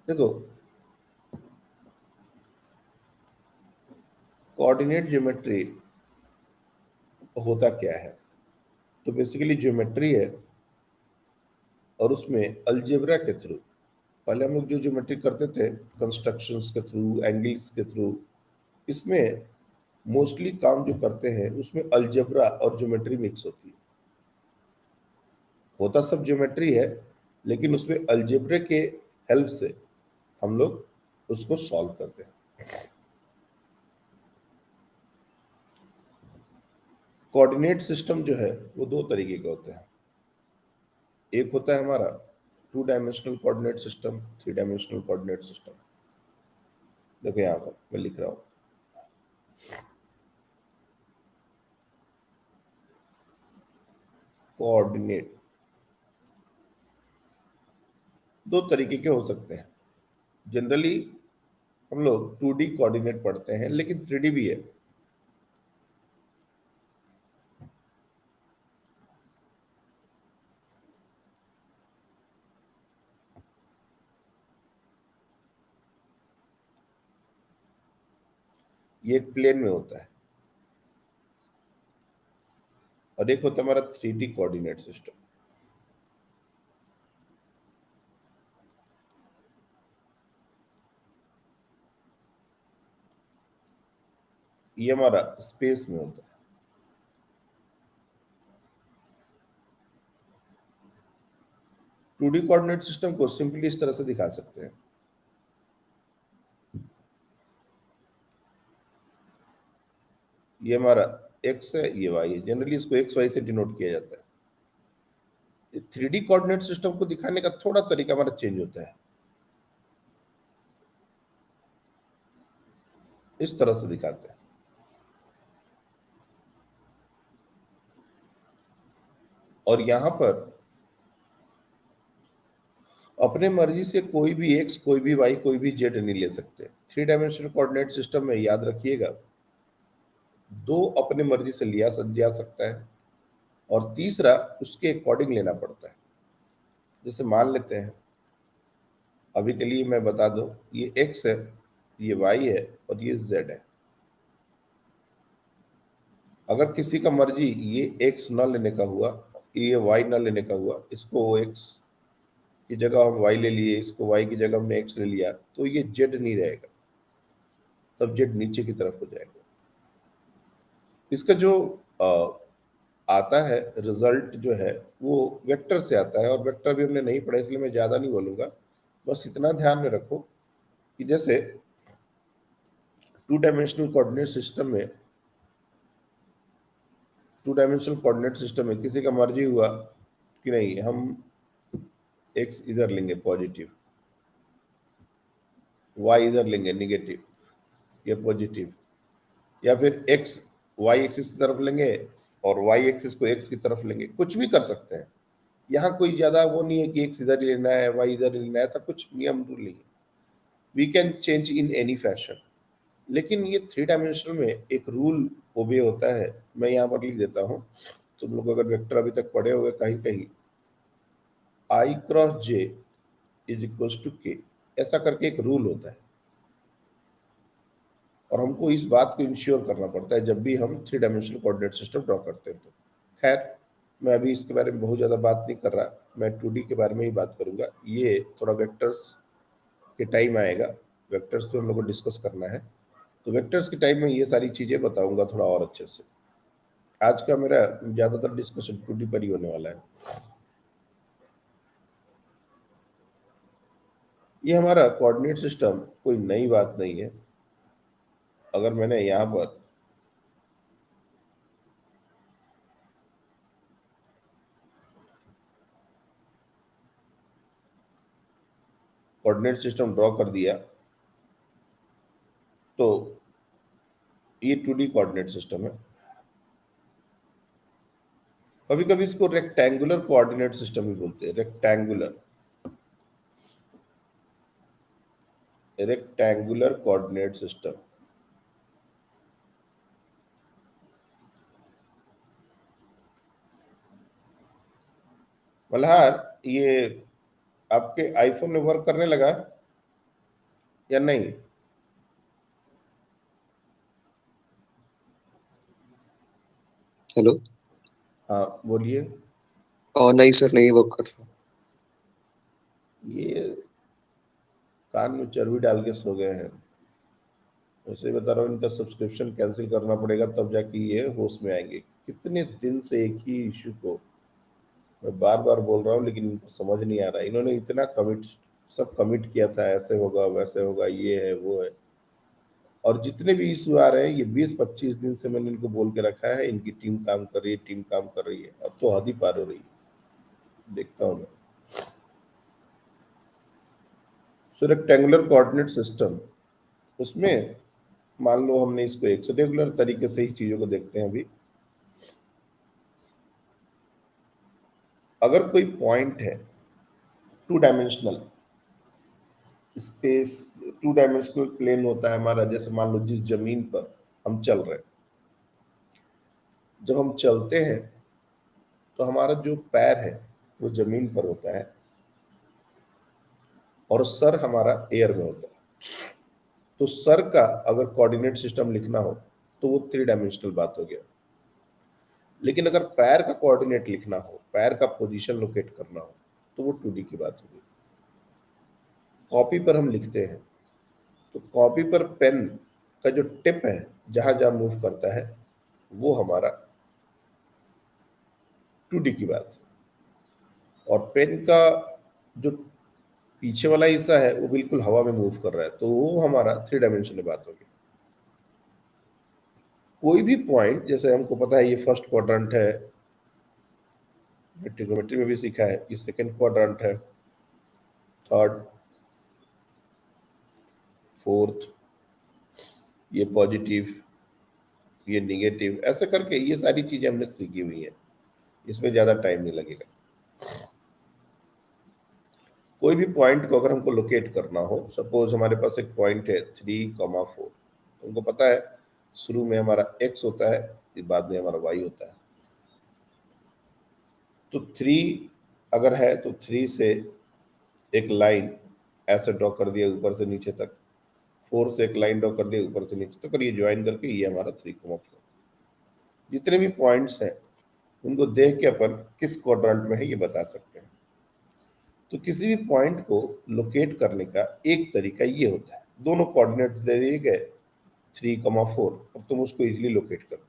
देखो, coordinate geometry होता क्या है? तो बेसिकली ज्योमेट्री है, और उसमें अलजेब्रा के थ्रू, पहले हम लोग जो ज्योमेट्री करते थे कंस्ट्रक्शंस के थ्रू, एंगल्स के थ्रू, इसमें मोस्टली काम जो करते हैं उसमें अलजेब्रा और ज्योमेट्री मिक्स होती है। होता सब ज्योमेट्री है, लेकिन उसमें अलजेब्रे के हेल्प से हम लोग उसको सॉल्व करते हैं। कोऑर्डिनेट सिस्टम जो है वो दो तरीके के होते हैं। एक होता है हमारा 2 dimensional coordinate system, 3 dimensional coordinate system. देखो यहाँ पर मैं लिख रहा हूँ, कोऑर्डिनेट दो तरीके के हो सकते हैं। जनरली हम लोग 2D कोऑर्डिनेट पढ़ते हैं, लेकिन 3D भी है। ये एक प्लेन में होता है, और एक होता है हमारा 3D कोऑर्डिनेट सिस्टम। ये हमारा स्पेस में होता है। 2D कोऑर्डिनेट सिस्टम को सिंपली इस तरह से दिखा सकते हैं। ये हमारा एक्स है, ये वाई है। जनरली इसको एक्स वाई से डिनोट किया जाता है। 3D कोऑर्डिनेट सिस्टम को दिखाने का थोड़ा तरीका हमारा चेंज होता है, इस तरह से दिखाते हैं। और यहां पर अपने मर्जी से कोई भी एक्स, कोई भी वाई, कोई भी जेड नहीं ले सकते। 3 डायमेंशनल कोऑर्डिनेट सिस्टम में याद रखिएगा, दो अपने मर्जी से लिया जा सकता है, और तीसरा उसके अकॉर्डिंग लेना पड़ता है। जैसे मान लेते हैं, अभी के लिए मैं बता दूं, ये एक्स है, ये वाई है, और ये जेड है। अगर किसी का मर्जी ये एक्स न लेने का हुआ, ये वाई न लेने का हुआ, इसको एक्स की जगह हम वाई ले लिए, इसको वाई की जगह हमने एक्स ले लिया, तो ये जेड नहीं रहेगा, तब जेड नीचे की तरफ हो जाएगा। इसका जो आता है रिजल्ट जो है, वो वेक्टर से आता है, और वेक्टर भी हमने नहीं पढ़ा, इसलिए मैं ज़्यादा नहीं बोलूँगा। बस इतना ध्यान में रखो कि जैसे 2 डायमेंशनल कोऑर्डिनेट सिस्टम में किसी का मर्जी हुआ कि नहीं, हम एक्स इधर लेंगे पॉजिटिव, वाई इधर लेंगे निगेटिव या पॉजिटिव, या फिर एक्स वाई एक्सिस की तरफ लेंगे और वाई एक्सिस को एक्स की तरफ लेंगे, कुछ भी कर सकते हैं। यहाँ कोई ज्यादा वो नहीं है कि एक्स इधर ही लेना है, वाई इधर ही लेना है, ऐसा कुछ नियम रूल नहीं है। We can change in any fashion. लेकिन ये 3 डायमेंशनल में एक रूल ओबे होता है, मैं यहाँ पर लिख देता हूँ। तुम लोग अगर वेक्टर अभी तक पढ़े होंगे कहीं कहीं, I cross J is equal to K, ऐसा करके एक रूल होता है, और हमको इस बात को इंश्योर करना पड़ता है जब भी हम 3 डायमेंशनल कोऑर्डिनेट सिस्टम ड्रॉ करते हैं। तो खैर, मैं अभी इसके बारे में बहुत ज़्यादा बात नहीं कर रहा, मैं 2D के बारे में ही बात करूंगा। ये थोड़ा वेक्टर्स के टाइम आएगा, वेक्टर्स पे हम लोग को डिस्कस करना है, तो वेक्टर्स के टाइम में ये सारी चीज़ें बताऊंगा थोड़ा और अच्छे से। आज का मेरा ज़्यादातर डिस्कशन 2D पर ही होने वाला है। ये हमारा कोऑर्डिनेट सिस्टम कोई नई बात नहीं है। अगर मैंने यहाँ पर कोऑर्डिनेट सिस्टम ड्रॉ कर दिया, तो ये 2D कोऑर्डिनेट सिस्टम है। कभी कभी इसको रेक्टेंगुलर कोऑर्डिनेट सिस्टम भी बोलते हैं, रेक्टेंगुलर कोऑर्डिनेट सिस्टम। मल्हार, ये आपके आईफोन में वर्क करने लगा? या नहीं? हेलो। हाँ बोलिए। नहीं सर, नहीं वर्क कर रहा। ये कान में चर्बी डाल के सो गए हैं। वैसे बता रहा हूँ, इनका सब्सक्रिप्शन कैंसिल करना पड़ेगा तब जाके ये होश में आएंगे। कितने दिन से एक ही इशू को मैं बार बार बोल रहा हूँ, लेकिन इनको समझ नहीं आ रहा। इन्होंने इतना कमिट, सब कमिट किया था, ऐसे होगा वैसे होगा, ये है वो है। और जितने भी इशू आ रहे हैं, ये 20-25 दिन से मैंने इनको बोल के रखा है, इनकी टीम काम कर रही है, टीम काम कर रही है। अब तो हद ही पार हो रही है, देखता हूँ मैं। सो रेक्टेंगुलर कोऑर्डिनेट सिस्टम, उसमें मान लो हमने इसको एक रेगुलर तरीके से ही चीजों को देखते हैं अभी। अगर कोई पॉइंट है two dimensional space, two dimensional plane होता है हमारा, जैसे मान लो जिस जमीन पर हम चल रहे हैं, जब हम चलते हैं तो हमारा जो पैर है वो जमीन पर होता है और सर हमारा एयर में होता है। तो सर का अगर कोऑर्डिनेट सिस्टम लिखना हो तो वो 3 डायमेंशनल बात हो गया। लेकिन अगर पैर का कोऑर्डिनेट लिखना हो, पैर का पोजीशन लोकेट करना हो, तो वो 2D की बात होगी। कॉपी पर हम लिखते हैं तो कॉपी पर पेन का जो टिप है, जहां जहां मूव करता है, वो हमारा 2D की बात है। और पेन का जो पीछे वाला हिस्सा है वो बिल्कुल हवा में मूव कर रहा है, तो वो हमारा 3 डायमेंशनल बात होगी। कोई भी पॉइंट, जैसे हमको पता है ये फर्स्ट क्वाड्रेंट है, ट्रिग्नोमेट्री में भी सीखा है, ये सेकंड क्वाड्रेंट है, थर्ड, फोर्थ, ये पॉजिटिव, ये निगेटिव, ऐसे करके ये सारी चीजें हमने सीखी हुई है। इसमें ज्यादा टाइम नहीं लगेगा। कोई भी पॉइंट को अगर हमको लोकेट करना हो, सपोज हमारे पास एक पॉइंट है 3,4, तुमको पता है शुरू में हमारा x होता है, फिर बाद में हमारा y होता है। तो 3 अगर है तो 3 से एक लाइन ऐसे ड्रॉ कर दिया ऊपर से नीचे तक, 4 से एक लाइन ड्रॉ कर दिया ऊपर से नीचे तक, और ये ज्वाइन करके ये हमारा 3,4। जितने भी पॉइंट्स हैं उनको देख के अपन किस क्वाड्रेंट में है ये बता सकते हैं। तो किसी भी पॉइंट को लोकेट करने का एक तरीका ये होता है, दोनों कोऑर्डिनेट्स दे दिए गए 3,4, और तुम उसको इजीली लोकेट कर दो।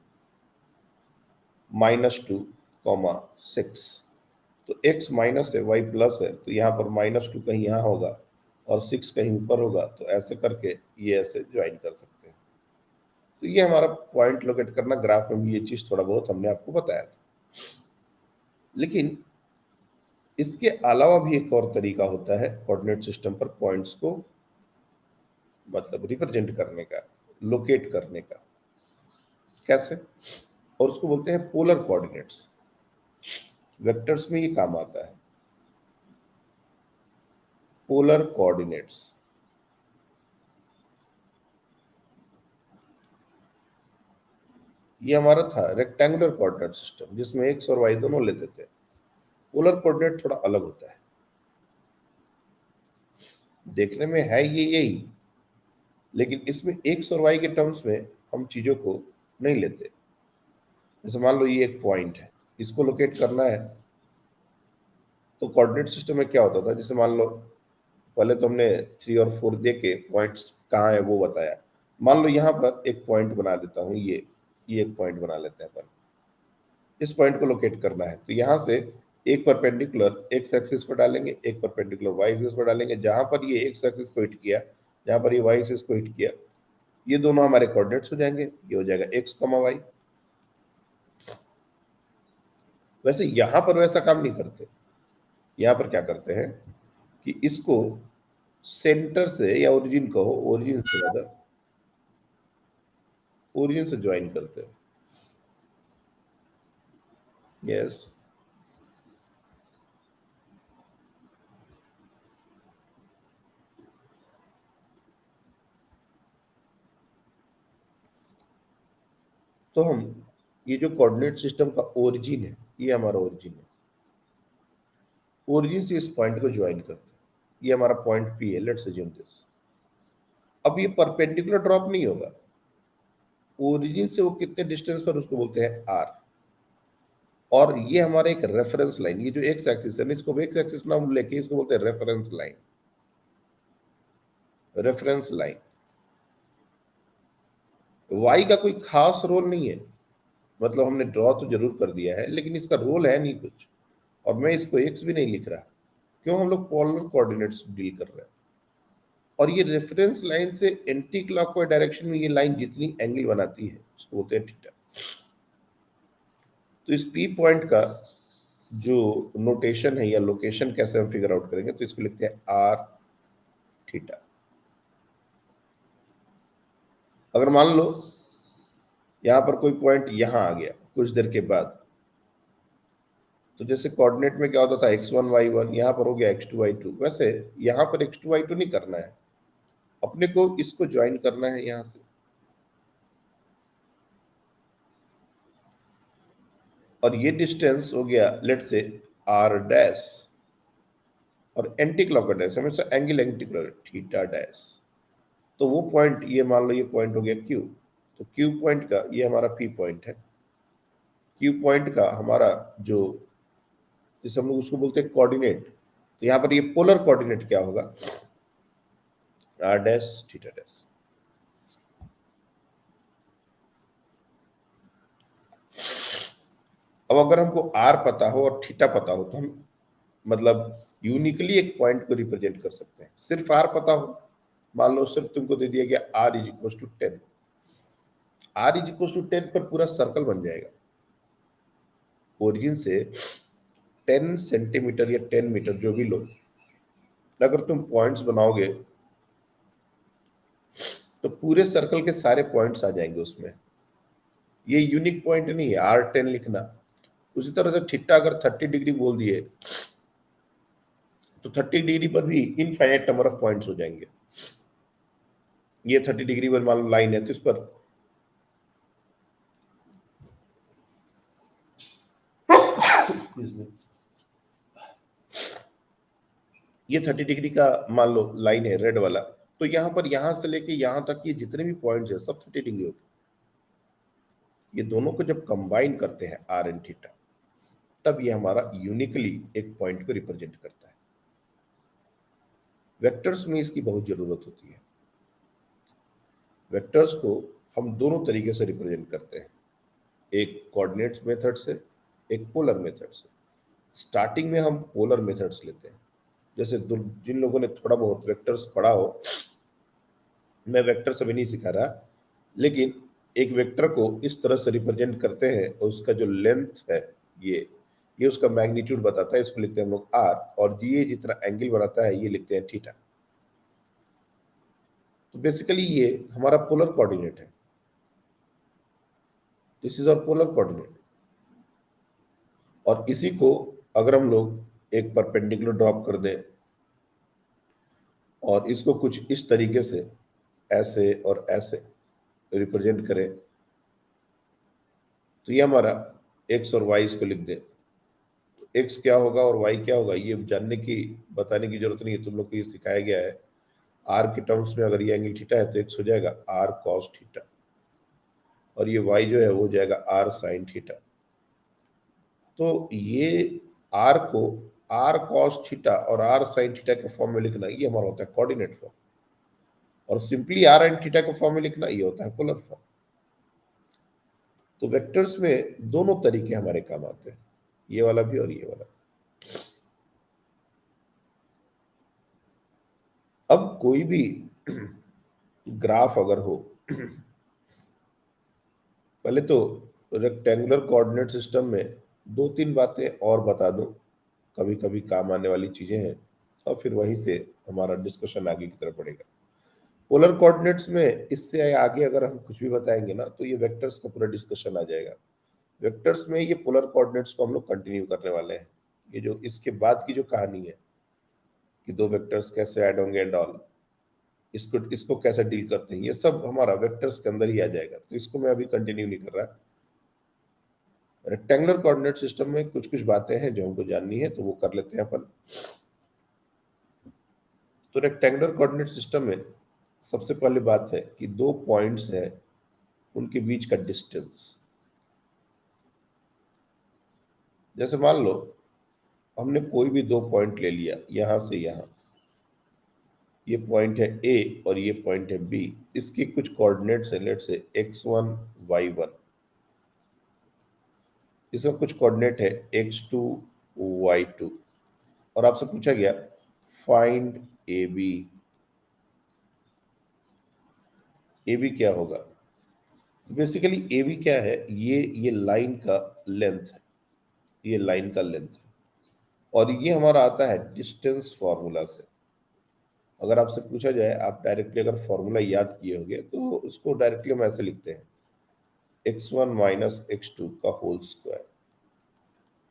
-2,6, तो x माइनस है, y प्लस है, तो यहाँ पर -2 कहीं यहाँ होगा और 6 कहीं ऊपर होगा, तो ऐसे करके ये ऐसे ज्वाइन कर सकते हैं। तो ये हमारा पॉइंट लोकेट करना, ग्राफ में भी ये चीज थोड़ा बहुत हमने आपको बताया था। लेकिन इसके अलावा भी एक और तरीका होता है कोऑर्डिनेट सिस्टम पर पॉइंट्स को मतलब रिप्रेजेंट करने का, लोकेट करने का। कैसे? और उसको बोलते हैं पोलर कोऑर्डिनेट्स। वेक्टर्स में ये काम आता है, पोलर कोऑर्डिनेट्स। ये हमारा था रेक्टेंगुलर कोऑर्डिनेट सिस्टम, जिसमें एक्स और वाई दोनों लेते थे। पोलर कोऑर्डिनेट थोड़ा अलग होता है, देखने में है ये यही, लेकिन इसमें एक्स और वाई के टर्म्स में हम चीजों को नहीं लेते। जैसे मान लो ये एक पॉइंट है, इसको लोकेट करना है, तो कोऑर्डिनेट सिस्टम में क्या होता था, जैसे मान लो पहले तो हमने 3 और 4 दे के पॉइंट्स कहाँ है वो बताया। मान लो यहाँ पर एक पॉइंट बना देता हूँ, ये एक पॉइंट बना लेते हैं अपन। इस पॉइंट को लोकेट करना है तो यहाँ से एक परपेंडिकुलर एक्स एक्सिस पर डालेंगे, एक परपेंडिकुलर वाई एक्सिस पर डालेंगे। जहां पर ये एक्स एक्सिस को हिट किया, जहां पर ये वाई एक्सिस को हिट किया, ये दोनों हमारे कोऑर्डिनेट्स हो जाएंगे। ये हो जाएगा एक्स कॉमा वाई। वैसे यहां पर वैसा काम नहीं करते। यहां पर क्या करते हैं कि इसको सेंटर से, या ओरिजिन कहो, ओरिजिन से ज्यादा, ओरिजिन से ज्वाइन करते हैं। यस। तो हम ये जो कोऑर्डिनेट सिस्टम का ओरिजिन है, ये हमारा ओरिजिन है। ओरिजिन से इस पॉइंट को ज्वाइन करते हैं। ये हमारा पॉइंट पी है, लेट्स अज्यूम दिस। अब ये परपेंडिकुलर ड्रॉप नहीं होगा, ओरिजिन से वो कितने डिस्टेंस पर, उसको बोलते हैं आर। और ये हमारा एक रेफरेंस लाइन, ये जो एक्स एक्सिस है, इसको एक्स एक्सिस नाम लेके इसको बोलते हैं reference line. Reference line Y का कोई खास रोल नहीं है, मतलब हमने ड्रॉ तो जरूर कर दिया है लेकिन इसका रोल है नहीं कुछ, और मैं इसको एक्स भी नहीं लिख रहा। क्यों? हम लोग पोलर कोऑर्डिनेट्स डील कर रहे हैं। और ये रेफरेंस लाइन से एंटी क्लॉकवाइज डायरेक्शन में ये लाइन जितनी एंगल बनाती है उसको बोलते हैं थीटा। तो इस पी पॉइंट का जो नोटेशन है या लोकेशन कैसे हम फिगर आउट करेंगे, तो इसको लिखते हैं आर थीटा। अगर मान लो यहां पर कोई पॉइंट यहां आ गया कुछ देर के बाद, तो जैसे कोऑर्डिनेट में क्या होता था x1 y1, यहां पर हो गया x2 y2, वैसे यहां पर x2 y2 नहीं करना है, अपने को इसको ज्वाइन करना है यहां से। और ये डिस्टेंस हो गया लेट से r डैश, और एंटी क्लॉकवाइज डैश हमेशा angle anti clockwise theta dash. तो वो पॉइंट, ये मान लो ये पॉइंट हो गया Q, तो Q पॉइंट का ये हमारा P पॉइंट है। Q पॉइंट का हमारा जो, जिसे हम लोग उसको बोलते हैं कोऑर्डिनेट, तो यहाँ पर ये पोलर कोऑर्डिनेट क्या होगा, r डैश थीटा डैश। अब अगर हमको r पता हो और थीटा पता हो तो हम मतलब यूनिकली एक पॉइंट को रिप्रेजेंट कर सकते हैं। सिर्फ r पता हो, मान लो सिर्फ तुमको दे दिया गया r is equal to 10, r is equal to 10 पर पूरा सर्कल बन जाएगा। ओरिजिन से 10 सेंटीमीटर या 10 मीटर जो भी लो, अगर तुम पॉइंट्स बनाओगे तो पूरे सर्कल के सारे पॉइंट्स आ जाएंगे उसमें। ये यूनिक पॉइंट नहीं है r10 लिखना। उसी तरह से थीटा अगर 30 डिग्री बोल दिए तो 30 डिग्री पर भी इनफाइनाइट नंबर ऑफ पॉइंट्स हो जाएंगे। ये 30 डिग्री पर मान लो लाइन है, तो इस पर ये 30 डिग्री का मान लो लाइन है रेड वाला, तो यहां पर यहां से लेके यहां तक ये जितने भी पॉइंट्स है सब 30 डिग्री होते हैं। ये दोनों को जब कंबाइन करते हैं आर एंड थीटा, तब ये हमारा यूनिकली एक पॉइंट को रिप्रेजेंट करता है। वेक्टर्स में इसकी बहुत जरूरत होती है। वेक्टर्स को हम दोनों तरीके से रिप्रेजेंट करते हैं, एक कोऑर्डिनेट्स मेथड से, एक पोलर मेथड से। स्टार्टिंग में हम पोलर मेथड्स लेते हैं। जैसे जिन लोगों ने थोड़ा बहुत वेक्टर्स पढ़ा हो, मैं वेक्टर्स अभी नहीं सिखा रहा, लेकिन एक वेक्टर को इस तरह से रिप्रेजेंट करते हैं और उसका जो लेंथ है ये उसका मैग्नीट्यूड बताता है, इसको लिखते हैं हम लोग आर, और ये जितना एंगल बनाता है ये लिखते हैं थीटा। तो बेसिकली ये हमारा पोलर कोऑर्डिनेट है। This is our polar coordinate. और इसी को अगर हम लोग एक परपेंडिकुलर ड्रॉप कर दें और इसको कुछ इस तरीके से ऐसे और ऐसे रिप्रेजेंट करें, तो ये हमारा एक्स और वाई इसको लिख दें, तो एक्स क्या होगा और वाई क्या होगा ये जानने की, बताने की जरूरत नहीं है, तुम लोग को ये सिखाया गया है। आर के टर्म्स में अगर ये एंगल थीटा है तो एक्स हो जाएगा आर कॉस थीटा, और ये वाई जो है वो हो जाएगा आर साइन थीटा। तो ये आर को आर कॉस थीटा और आर साइन थीटा के फॉर्म में लिखना, ये हमारा होता है कोऑर्डिनेट फॉर्म। और सिंपली आर एंड थीटा के फॉर्म में लिखना, ये होता है पोलर फॉर्म। तो वेक्टर्स में दोनों तरीके हमारे काम आते हैं, ये वाला भी और ये वाला। अब कोई भी ग्राफ अगर हो, पहले तो रेक्टेंगुलर कोऑर्डिनेट सिस्टम में दो तीन बातें और बता दूं, कभी कभी काम आने वाली चीजें हैं, और फिर वहीं से हमारा डिस्कशन आगे की तरफ बढ़ेगा। पोलर कोऑर्डिनेट्स में इससे आगे अगर हम कुछ भी बताएंगे ना, तो ये वेक्टर्स का पूरा डिस्कशन आ जाएगा। वेक्टर्स में ये पोलर कोऑर्डिनेट्स को हम लोग कंटिन्यू करने वाले हैं। ये जो इसके बाद की जो कहानी है कि दो वेक्टर्स कैसे ऐड होंगे एंड ऑल, इसको कैसे डील करते हैं, ये सब हमारा वेक्टर्स के अंदर ही आ जाएगा, तो इसको मैं अभी कंटिन्यू नहीं कर रहा। रेक्टेंगुलर कोऑर्डिनेट सिस्टम में कुछ कुछ बातें हैं जो हमको जाननी है, तो वो कर लेते हैं अपन। तो रेक्टेंगुलर कोऑर्डिनेट सिस्टम में सबसे पहले बात है कि दो पॉइंट्स है, उनके बीच का डिस्टेंस। जैसे मान लो हमने कोई भी दो पॉइंट ले लिया, यहां से यहां, ये पॉइंट है ए और ये पॉइंट है बी। इसके कुछ कोऑर्डिनेट्स है, लेट्स से x1 y1। इसका कुछ कोऑर्डिनेट है x2 y2। और आपसे पूछा गया find A B. A B क्या होगा? बेसिकली ए बी क्या है? ये लाइन का लेंथ है, ये लाइन का लेंथ है, और ये हमारा आता है डिस्टेंस फॉर्मूला से। अगर आपसे पूछा जाए, आप डायरेक्टली अगर फॉर्मूला याद किए होंगे तो उसको डायरेक्टली हम ऐसे लिखते हैं, x1 माइनस x2 का whole square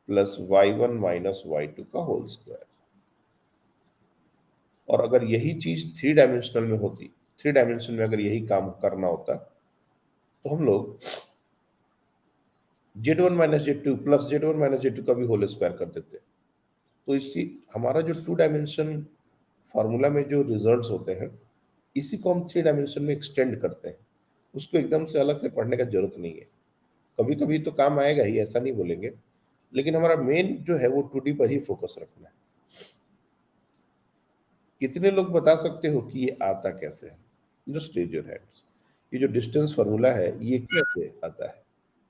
plus y1 minus y2 का होल स्क्वायर। और अगर यही चीज थ्री डायमेंशनल में होती, थ्री डायमेंशन में अगर यही काम करना होता, तो हम लोग z1 minus z2 plus z1 minus z2 का भी होल स्क्वायर कर देते। तो इसी हमारा जो टू डायमेंशन फार्मूला में जो रिजल्ट्स होते हैं, इसी को हम थ्री डायमेंशन में एक्सटेंड करते हैं। उसको एकदम से अलग से पढ़ने का जरूरत नहीं है। कभी कभी तो काम आएगा ही, ऐसा नहीं बोलेंगे, लेकिन हमारा मेन जो है वो 2D पर ही फोकस रखना है। कितने लोग बता सकते हो कि ये आता कैसे है? Just raise your hands. ये जो डिस्टेंस फार्मूला है ये कैसे आता है?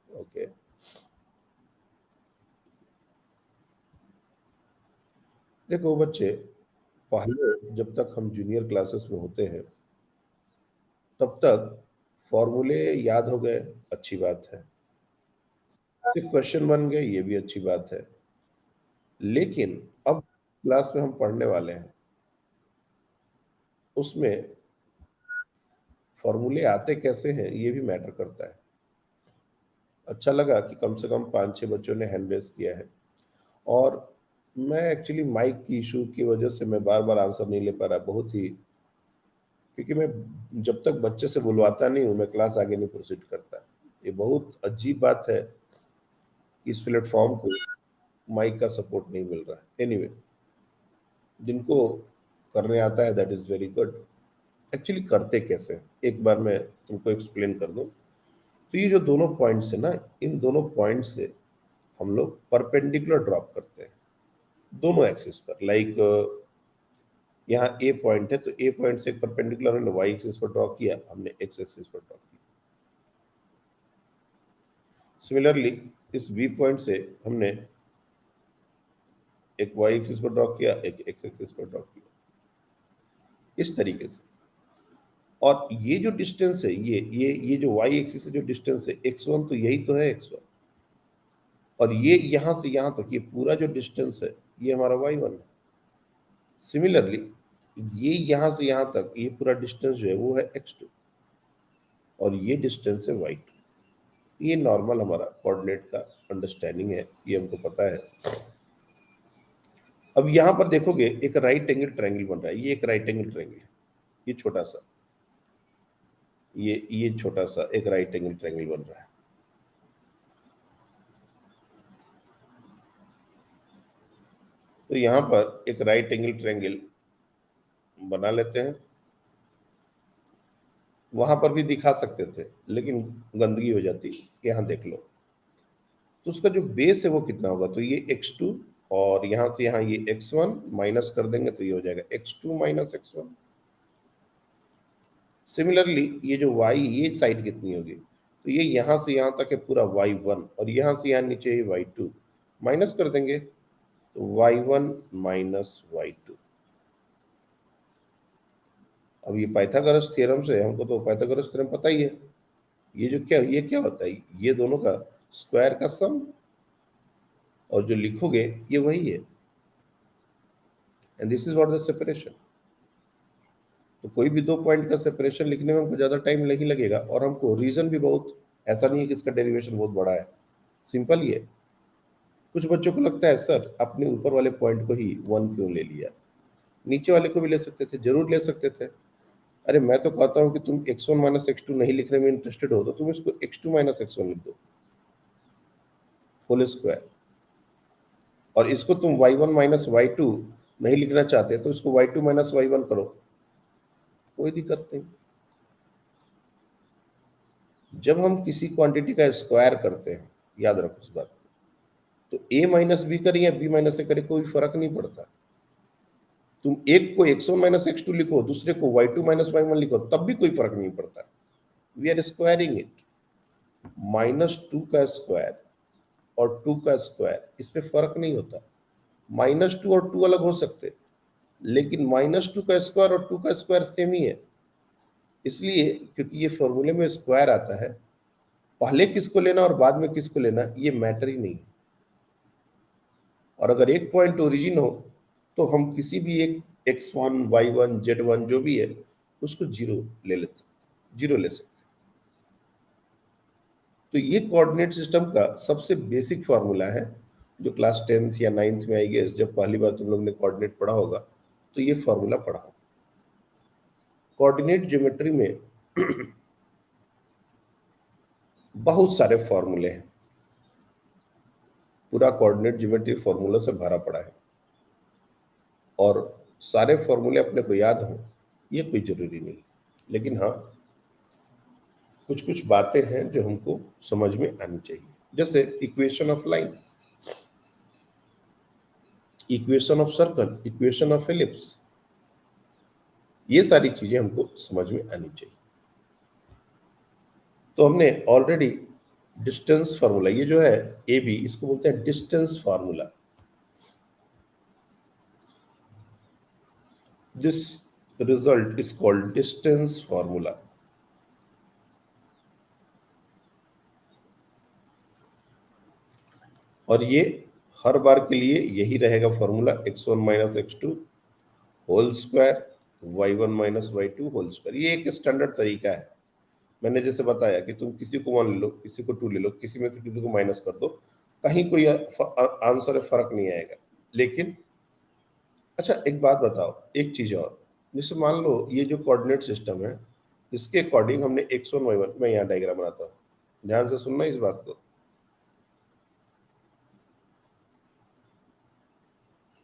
ओके, देखो बच्चे, पहले जब तक हम जूनियर क्लासेस में होते हैं तब तक फॉर्मूले याद हो गए, अच्छी बात है। क्वेश्चन बन गए, ये भी अच्छी बात है। लेकिन अब क्लास में हम पढ़ने वाले हैं, उसमें फॉर्मूले आते कैसे हैं ये भी मैटर करता है। अच्छा लगा कि कम से कम 5-6 बच्चों ने हैंड रेस किया है। और मैं एक्चुअली माइक की इशू की वजह से मैं बार बार आंसर नहीं ले पा रहा, बहुत ही, क्योंकि मैं जब तक बच्चे से बुलवाता नहीं हूँ मैं क्लास आगे नहीं प्रोसीड करता। ये बहुत अजीब बात है कि इस प्लेटफॉर्म को माइक का सपोर्ट नहीं मिल रहा है। एनीवे, जिनको करने आता है that is very good. Actually करते कैसे हैं? एक बार मैं तुमको एक्सप्लेन कर दूं। तो ये जो दोनों पॉइंट्स है ना, इन दोनों पॉइंट से हम लोग परपेंडिकुलर ड्रॉप करते हैं दोनों एक्सिस पर। लाइक यहाँ ए पॉइंट है, तो ए पॉइंट से एक परपेंडिकुलर हमने वाई एक्सिस पर ड्रॉ किया, हमने एक्स एक्सिस पर ड्रॉ किया। सिमिलरली इस बी पॉइंट से हमने एक वाई एक्सिस पर ड्रॉ किया, एक एक्स एक्सिस पर ड्रॉ किया, इस तरीके से। और ये जो डिस्टेंस है, ये जो वाई एक्सिस से जो डिस्टेंस है x1, तो यही तो है x1। और ये यहां से यहां तक ये पूरा जो डिस्टेंस है ये हमारा y1 है। सिमिलरली ये यहां से यहां तक ये पूरा डिस्टेंस जो है वो है x2, और ये डिस्टेंस है y2। ये नॉर्मल हमारा कोऑर्डिनेट का अंडरस्टैंडिंग है, ये हमको पता है। अब यहां पर देखोगे एक राइट एंगल ट्रायंगल बन रहा है, ये एक राइट एंगल ट्रायंगल है, ये छोटा सा, ये छोटा सा एक राइट एंगल ट्रायंगल बन रहा है। तो यहां पर एक राइट एंगल ट्रायंगल बना लेते हैं। वहां पर भी दिखा सकते थे लेकिन गंदगी हो जाती, यहां देख लो। तो उसका जो बेस है वो कितना होगा? तो ये x2, और यहां से यहां ये x1 माइनस कर देंगे तो ये हो जाएगा x2 माइनस x1। सिमिलरली ये जो y, ये साइड कितनी होगी? तो ये यहां से यहां तक है पूरा y1, और यहां से यहां नीचे ये y2 माइनस कर देंगे तो y1 माइनस y2। अब ये पाइथागोरस थ्योरम से हमको तो पाइथागोरस थ्योरम पता ही है। ये जो क्या, ये क्या होता है? ये दोनों का स्क्वायर का सम, और जो लिखोगे ये वही है, and this is what the separation. तो कोई भी दो पॉइंट का सेपरेशन लिखने में हमको ज्यादा टाइम नहीं लगेगा, और हमको रीजन भी बहुत, ऐसा नहीं है कि इसका डेरिवेशन बहुत बड़ा है, सिंपल ही है। कुछ बच्चों को लगता है सर अपने ऊपर वाले पॉइंट को ही 1 क्यों ले लिया, नीचे वाले को भी ले सकते थे, जरूर ले सकते थे। अरे मैं तो कहता हूँ कि तुम x1 माइनस x2 नहीं लिखने में इंटरेस्टेड हो तो तुम इसको x2 माइनस x1 लिख दो होल स्क्वायर, और इसको तुम y1 माइनस y2 नहीं लिखना चाहते तो इसको y2 माइनस y1 करो। कोई दिक्कत नहीं। जब हम किसी क्वांटिटी का स्क्वायर करते हैं, याद रखो इस बात को, तो a माइनस बी करें या b माइनस ए करें कोई फर्क नहीं पड़ता। तुम एक को x1 माइनस x2 लिखो, दूसरे को y2 माइनस y1 लिखो, तब भी कोई फर्क नहीं पड़ता। We are squaring it. -2 का स्क्वायर और 2 का स्क्वायर, इसमें फर्क नहीं होता। -2 और 2 अलग हो सकते, लेकिन -2 का स्क्वायर और 2 का स्क्वायर सेम ही है। इसलिए क्योंकि ये फॉर्मूले में स्क्वायर आता है, पहले किसको लेना और बाद में किसको लेना ये मैटर ही नहीं है। और अगर एक पॉइंट ओरिजिन हो तो हम किसी भी एक x1 y1 z1 जो भी है उसको जीरो ले सकते। तो ये कोऑर्डिनेट सिस्टम का सबसे बेसिक फार्मूला है, जो क्लास 10th या 9th में आई गेस जब पहली बार तुम लोग ने कोऑर्डिनेट पढ़ा होगा तो ये फार्मूला पढ़ा होगा। कोऑर्डिनेट ज्योमेट्री में बहुत सारे फॉर्मूले हैं, पूरा कोऑर्डिनेट ज्योमेट्री फॉर्मूला से भरा पड़ा है, और सारे फॉर्मूले अपने को याद हो ये कोई जरूरी नहीं, लेकिन हाँ कुछ कुछ बातें हैं जो हमको समझ में आनी चाहिए, जैसे equation of line, equation of circle, equation of ellipse, ये सारी चीजें हमको समझ में आनी चाहिए। तो हमने ऑलरेडी डिस्टेंस फार्मूला, ये जो है ए बी, इसको बोलते हैं distance formula. This result is called distance formula. और ये हर बार के लिए यही रहेगा formula, x1 minus x2 whole square y1 minus y2 whole square. ये एक स्टैंडर्ड तरीका है। मैंने जैसे बताया कि तुम किसी को 1 ले लो, किसी को 2 ले लो, किसी में से किसी को माइनस कर दो, कहीं कोई आंसर फर्क नहीं आएगा। लेकिन अच्छा एक बात बताओ, एक चीज और, जैसे मान लो ये जो कोऑर्डिनेट सिस्टम है इसके अकॉर्डिंग हमने x1 y1, मैं यहाँ डायग्राम बनाता हूँ, ध्यान से सुनना इस बात को।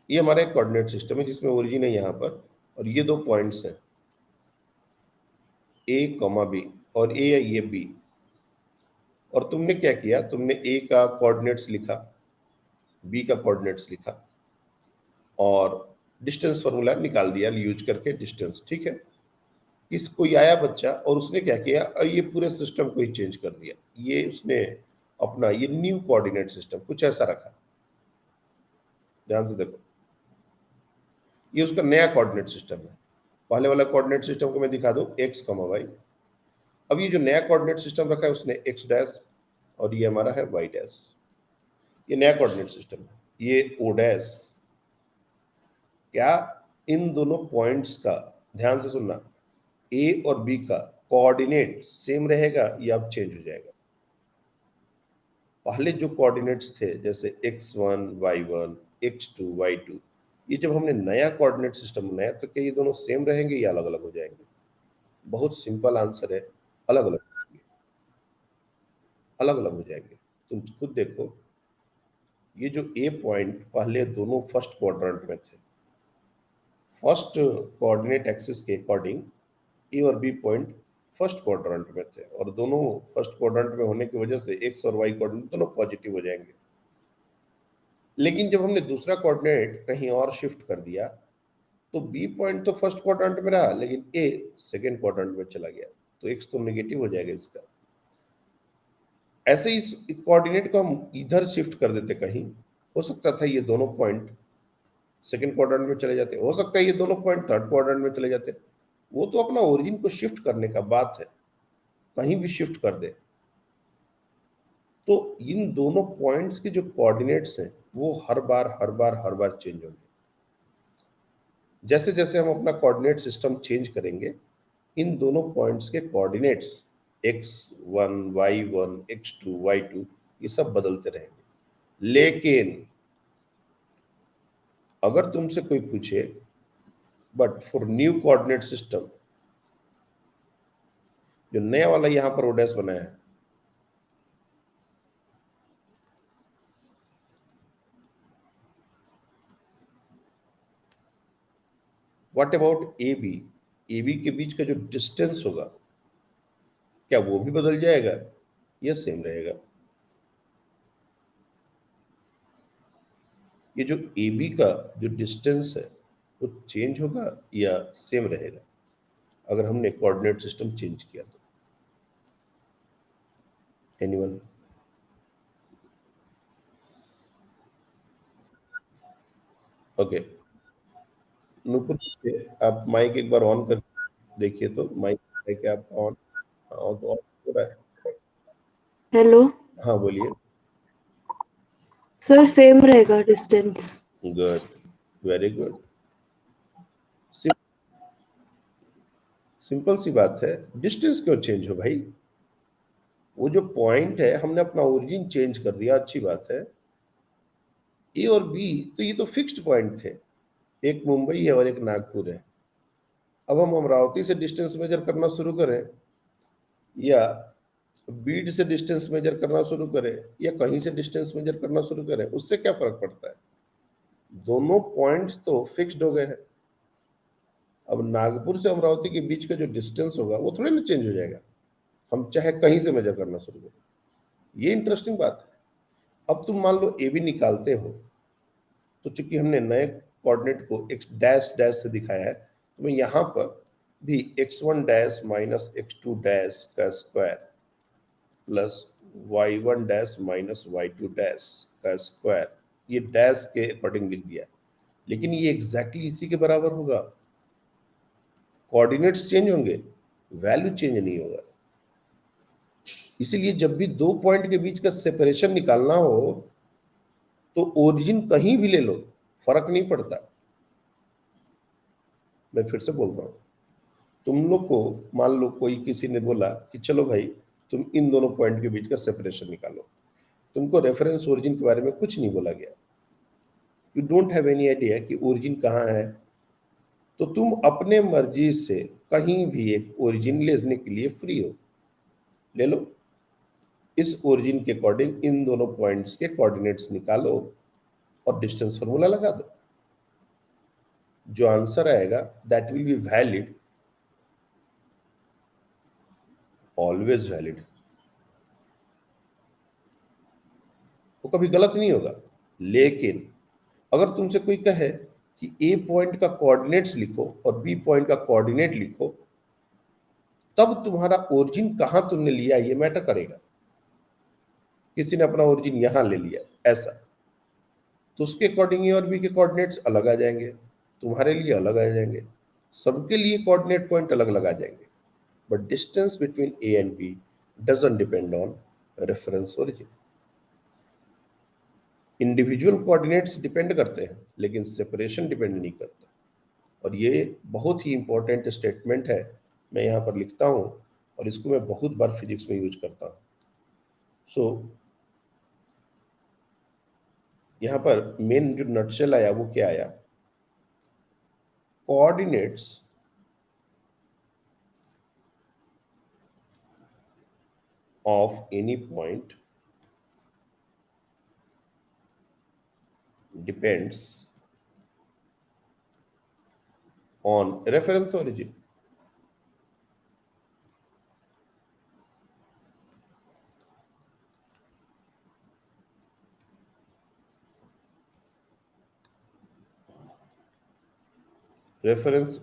ये हमारा एक कोऑर्डिनेट सिस्टम है जिसमें ओरिजिन है यहाँ पर, और ये दो पॉइंट्स हैं a, b, और a है ये b। और तुमने क्या किया, तुमने a का कोऑर्डिनेट्स लिखा, b का कोऑर्डिनेट्स लिखा, और डिस्टेंस फार्मूला निकाल दिया यूज करके डिस्टेंस, ठीक है। किस कोई आया बच्चा और उसने क्या किया, ये पूरे सिस्टम को ही चेंज कर दिया, ये उसने अपना ये न्यू कोऑर्डिनेट सिस्टम कुछ ऐसा रखा, ध्यान से देखो, ये उसका नया कोऑर्डिनेट सिस्टम है। पहले वाला कोऑर्डिनेट सिस्टम को मैं दिखा दूं, x, y। अब ये जो नया कोऑर्डिनेट सिस्टम रखा है उसने x डैश, और ये हमारा है y डैश, ये नया कोऑर्डिनेट सिस्टम है, ये o डैश। क्या इन दोनों पॉइंट्स का, ध्यान से सुनना, a और b का कोऑर्डिनेट सेम रहेगा या अब चेंज हो जाएगा? पहले जो कोऑर्डिनेट्स थे जैसे x1 y1 x2 y2, ये जब हमने नया कोऑर्डिनेट सिस्टम बनाया तो क्या ये दोनों सेम रहेंगे या अलग अलग हो जाएंगे? बहुत सिंपल आंसर है, अलग अलग होंगे, अलग अलग हो जाएंगे। तुम खुद देखो, ये जो ए पॉइंट पहले दोनों फर्स्ट क्वाड्रेंट में थे, फर्स्ट कोऑर्डिनेट एक्सिस के अकॉर्डिंग ए और बी पॉइंट फर्स्ट क्वाड्रेंट में थे, और दोनों फर्स्ट क्वाड्रेंट में होने की वजह से एक्स और वाई कोऑर्डिनेट दोनों पॉजिटिव हो जाएंगे। लेकिन जब हमने दूसरा कोऑर्डिनेट कहीं और शिफ्ट कर दिया तो बी पॉइंट तो फर्स्ट क्वाड्रेंट में रहा, लेकिन ए सेकेंड क्वाड्रेंट में चला गया, तो एक्स तो नेगेटिव हो जाएगा इसका। ऐसे ही इस कोऑर्डिनेट को हम इधर शिफ्ट कर देते कहीं, हो सकता था ये दोनों पॉइंट सेकंड क्वाड्रेंट में चले जाते, हो सकता है ये दोनों पॉइंट थर्ड क्वाड्रेंट में चले जाते। वो तो अपना ओरिजिन को शिफ्ट करने का बात है, कहीं भी शिफ्ट कर दे। तो इन दोनों पॉइंट्स के जो कोऑर्डिनेट्स हैं वो हर बार चेंज होंगे। जैसे जैसे हम अपना कोऑर्डिनेट सिस्टम चेंज करेंगे, इन दोनों पॉइंट्स के coordinates x1 y1 x2 y2 ये सब बदलते रहेंगे। लेकिन अगर तुमसे कोई पूछे, but for new coordinate system, जो नया वाला यहां पर ओडेस बनाया है, what about A B? A B के बीच का जो डिस्टेंस होगा क्या वो भी बदल जाएगा या सेम रहेगा? ये जो ए बी का जो डिस्टेंस है वो चेंज होगा या सेम रहेगा अगर हमने कोऑर्डिनेट सिस्टम चेंज किया तो? एनीवन? ओके, नूपुर से आप माइक एक बार ऑन कर देखिए, तो माइक है क्या आपका ऑन? हाँ, तो ऑन हो रहा है। हेलो हाँ बोलिए। सर, सेम रहेगा distance. Good, very good. Simple सी बात है, डिस्टेंस क्यों चेंज हो भाई? वो जो पॉइंट है हमने अपना ओरिजिन चेंज कर दिया, अच्छी बात है। ए और बी तो ये तो फिक्स्ड पॉइंट थे, एक मुंबई है और एक नागपुर है। अब हम अमरावती से डिस्टेंस मेजर करना शुरू करें या बीड से डिस्टेंस मेजर करना शुरू करें या कहीं से डिस्टेंस मेजर करना शुरू करें, उससे क्या फर्क पड़ता है? दोनों पॉइंट्स तो फिक्स्ड हो गए हैं। अब नागपुर से अमरावती के बीच का जो डिस्टेंस होगा वो थोड़ी ना चेंज हो जाएगा, हम चाहे कहीं से मेजर करना शुरू करें। ये इंटरेस्टिंग बात है। अब तुम मान लो ए बी निकालते हो, तो चूंकि हमने नए कोऑर्डिनेट को एक्स डैश डैश से दिखाया है, तो मैं यहां पर भी x1 dash minus x2 dash का square plus y1 dash minus y2 dash का स्क्वायर, ये डैश के अकॉर्डिंग लिख दिया। लेकिन ये एग्जैक्टली इसी के बराबर होगा। कोऑर्डिनेट्स चेंज होंगे, वैल्यू चेंज नहीं होगा। इसीलिए जब भी दो पॉइंट के बीच का सेपरेशन निकालना हो तो ओरिजिन कहीं भी ले लो, फर्क नहीं पड़ता। मैं फिर से बोल रहा हूं, तुम लोग को मान लो कोई किसी ने बोला कि चलो भाई तुम इन दोनों पॉइंट के बीच का सेपरेशन निकालो, तुमको रेफरेंस ओरिजिन के बारे में कुछ नहीं बोला गया, you don't have any idea कि ओरिजिन कहाँ है, तो तुम अपने मर्जी से कहीं भी एक ओरिजिन लेने के लिए फ्री हो, ले लो। इस ओरिजिन के अकॉर्डिंग इन दोनों पॉइंट्स के कोऑर्डिनेट्स निकालो और डिस्टेंस फॉर्मूला लगा दो। जो आंसर आएगा that will be valid, always valid, वो कभी गलत नहीं होगा। लेकिन अगर तुमसे कोई कहे कि ए पॉइंट का कोऑर्डिनेट्स लिखो और बी पॉइंट का कोऑर्डिनेट लिखो, तब तुम्हारा ओरिजिन कहां तुमने लिया ये मैटर करेगा। किसी ने अपना ओरिजिन यहां ले लिया ऐसा, तो उसके अकॉर्डिंग ए और बी के कोऑर्डिनेट्स अलग आ जाएंगे, तुम्हारे लिए अलग आ जाएंगे, सबके लिए कोऑर्डिनेट पॉइंट अलग अलग आ जाएंगे। But distance between A and B doesn't depend on reference origin. Individual coordinates depend करते हैं लेकिन सेपरेशन डिपेंड नहीं करता। और ये बहुत ही इंपॉर्टेंट स्टेटमेंट है, मैं यहाँ पर लिखता हूँ और इसको मैं बहुत बार फिजिक्स में यूज करता हूँ। सो यहाँ पर मेन जो नटशेल आया वो क्या आया? Coordinates of any point depends on reference origin. Reference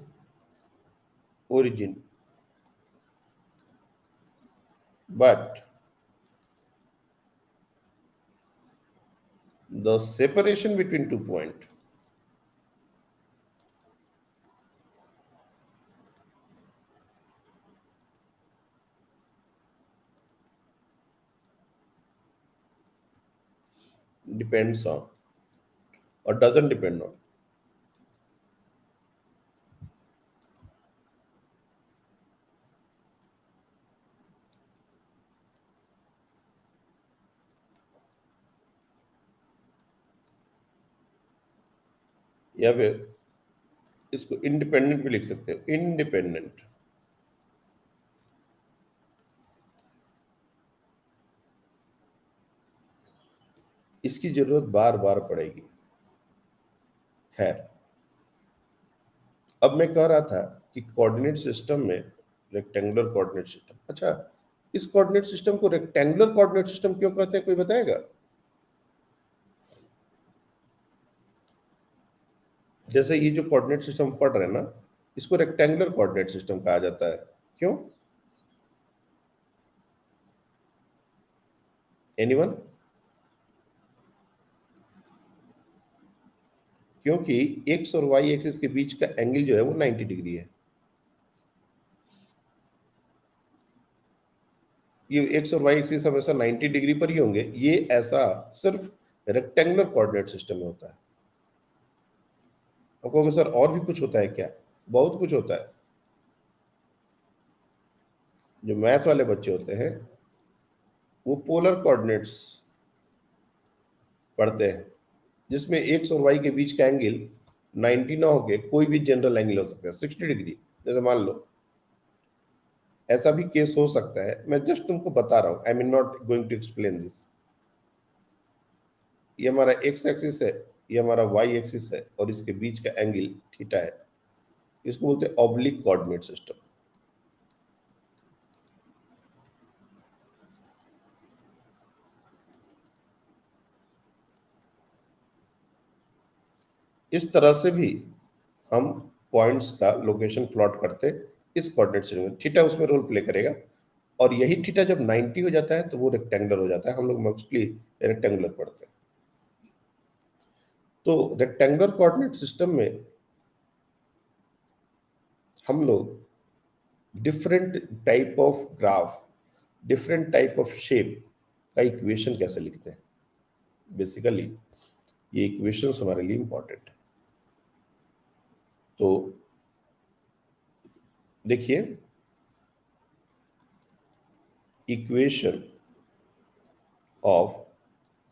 origin, but the separation between 2 points depends on or doesn't depend on या फिर इसको इंडिपेंडेंट भी लिख सकते हो, इंडिपेंडेंट। इसकी जरूरत बार बार पड़ेगी। खैर, अब मैं कह रहा था कि कोऑर्डिनेट सिस्टम में रेक्टेंगुलर कोऑर्डिनेट सिस्टम, अच्छा इस कोऑर्डिनेट सिस्टम को रेक्टेंगुलर कोऑर्डिनेट सिस्टम क्यों कहते हैं, कोई बताएगा? जैसे ये जो कोऑर्डिनेट सिस्टम पढ़ रहे हैं ना, इसको रेक्टेंगुलर कोऑर्डिनेट सिस्टम कहा जाता है, क्यों? एनीवन? क्योंकि एक्स और वाई एक्सिस के बीच का एंगल जो है वो 90 डिग्री है। ये एक्स और वाई एक्सिस हमेशा 90 डिग्री पर ही होंगे, ये ऐसा सिर्फ रेक्टेंगुलर कोऑर्डिनेट सिस्टम में होता है। अब कहोगे सर और भी कुछ होता है क्या? बहुत कुछ होता है। जो मैथ वाले बच्चे होते हैं वो पोलर कोऑर्डिनेट्स पढ़ते हैं, जिसमें एक्स और वाई के बीच का एंगल 90 ना होके कोई भी जनरल एंगल हो सकता है 60 डिग्री। जैसे मान लो ऐसा भी केस हो सकता है, मैं जस्ट तुमको बता रहा हूं, I mean not going to explain this. ये हमारा एक्स एक्सिस है, ये हमारा वाई एक्सिस है, और इसके बीच का एंगल थीटा है। इसको बोलते हैं ऑब्लिक कोऑर्डिनेट सिस्टम। इस तरह से भी हम पॉइंट्स का लोकेशन प्लॉट करते इस कोऑर्डिनेट सिस्टम में, थीटा उसमें रोल प्ले करेगा। और यही थीटा जब 90 हो जाता है तो वो रेक्टेंगुलर हो जाता है। हम लोग मोस्टली रेक्टेंगुलर पढ़ते हैं। तो रेक्टेंगुलर कोऑर्डिनेट सिस्टम में हम लोग different type of graph, different type of shape का इक्वेशन कैसे लिखते हैं, बेसिकली ये इक्वेशंस हमारे लिए इंपॉर्टेंट है। तो देखिए, equation of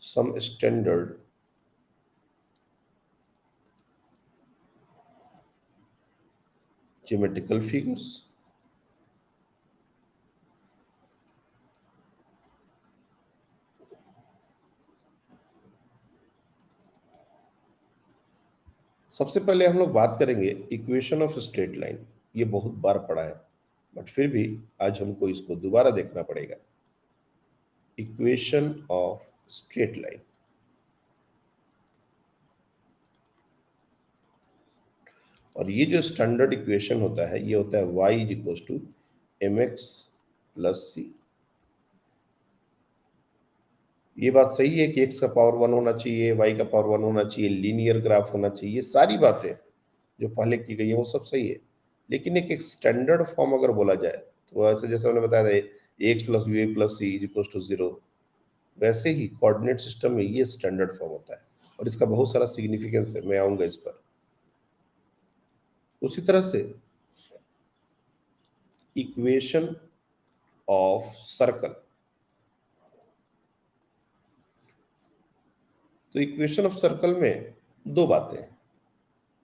some standard geometrical figures, सबसे पहले हम लोग बात करेंगे इक्वेशन ऑफ स्ट्रेट लाइन। ये बहुत बार पढ़ा है, बट फिर भी आज हमको इसको दोबारा देखना पड़ेगा। इक्वेशन ऑफ स्ट्रेट लाइन, और ये जो स्टैंडर्ड इक्वेशन होता है ये होता है y is equal to mx plus C. ये बात सही है कि x का पावर 1 होना चाहिए, y का पावर 1 होना चाहिए, लीनियर ग्राफ होना चाहिए, ये सारी बातें जो पहले की गई है वो सब सही है। लेकिन एक स्टैंडर्ड फॉर्म अगर बोला जाए तो ऐसे जैसे मैंने बताया था X plus B plus C is equal to 0, वैसे ही कोऑर्डिनेट सिस्टम में ये स्टैंडर्ड फॉर्म होता है, और इसका बहुत सारा सिग्निफिकेंस है, मैं आऊंगा इस पर। उसी तरह से इक्वेशन ऑफ सर्कल, तो इक्वेशन ऑफ सर्कल में दो बातें हैं।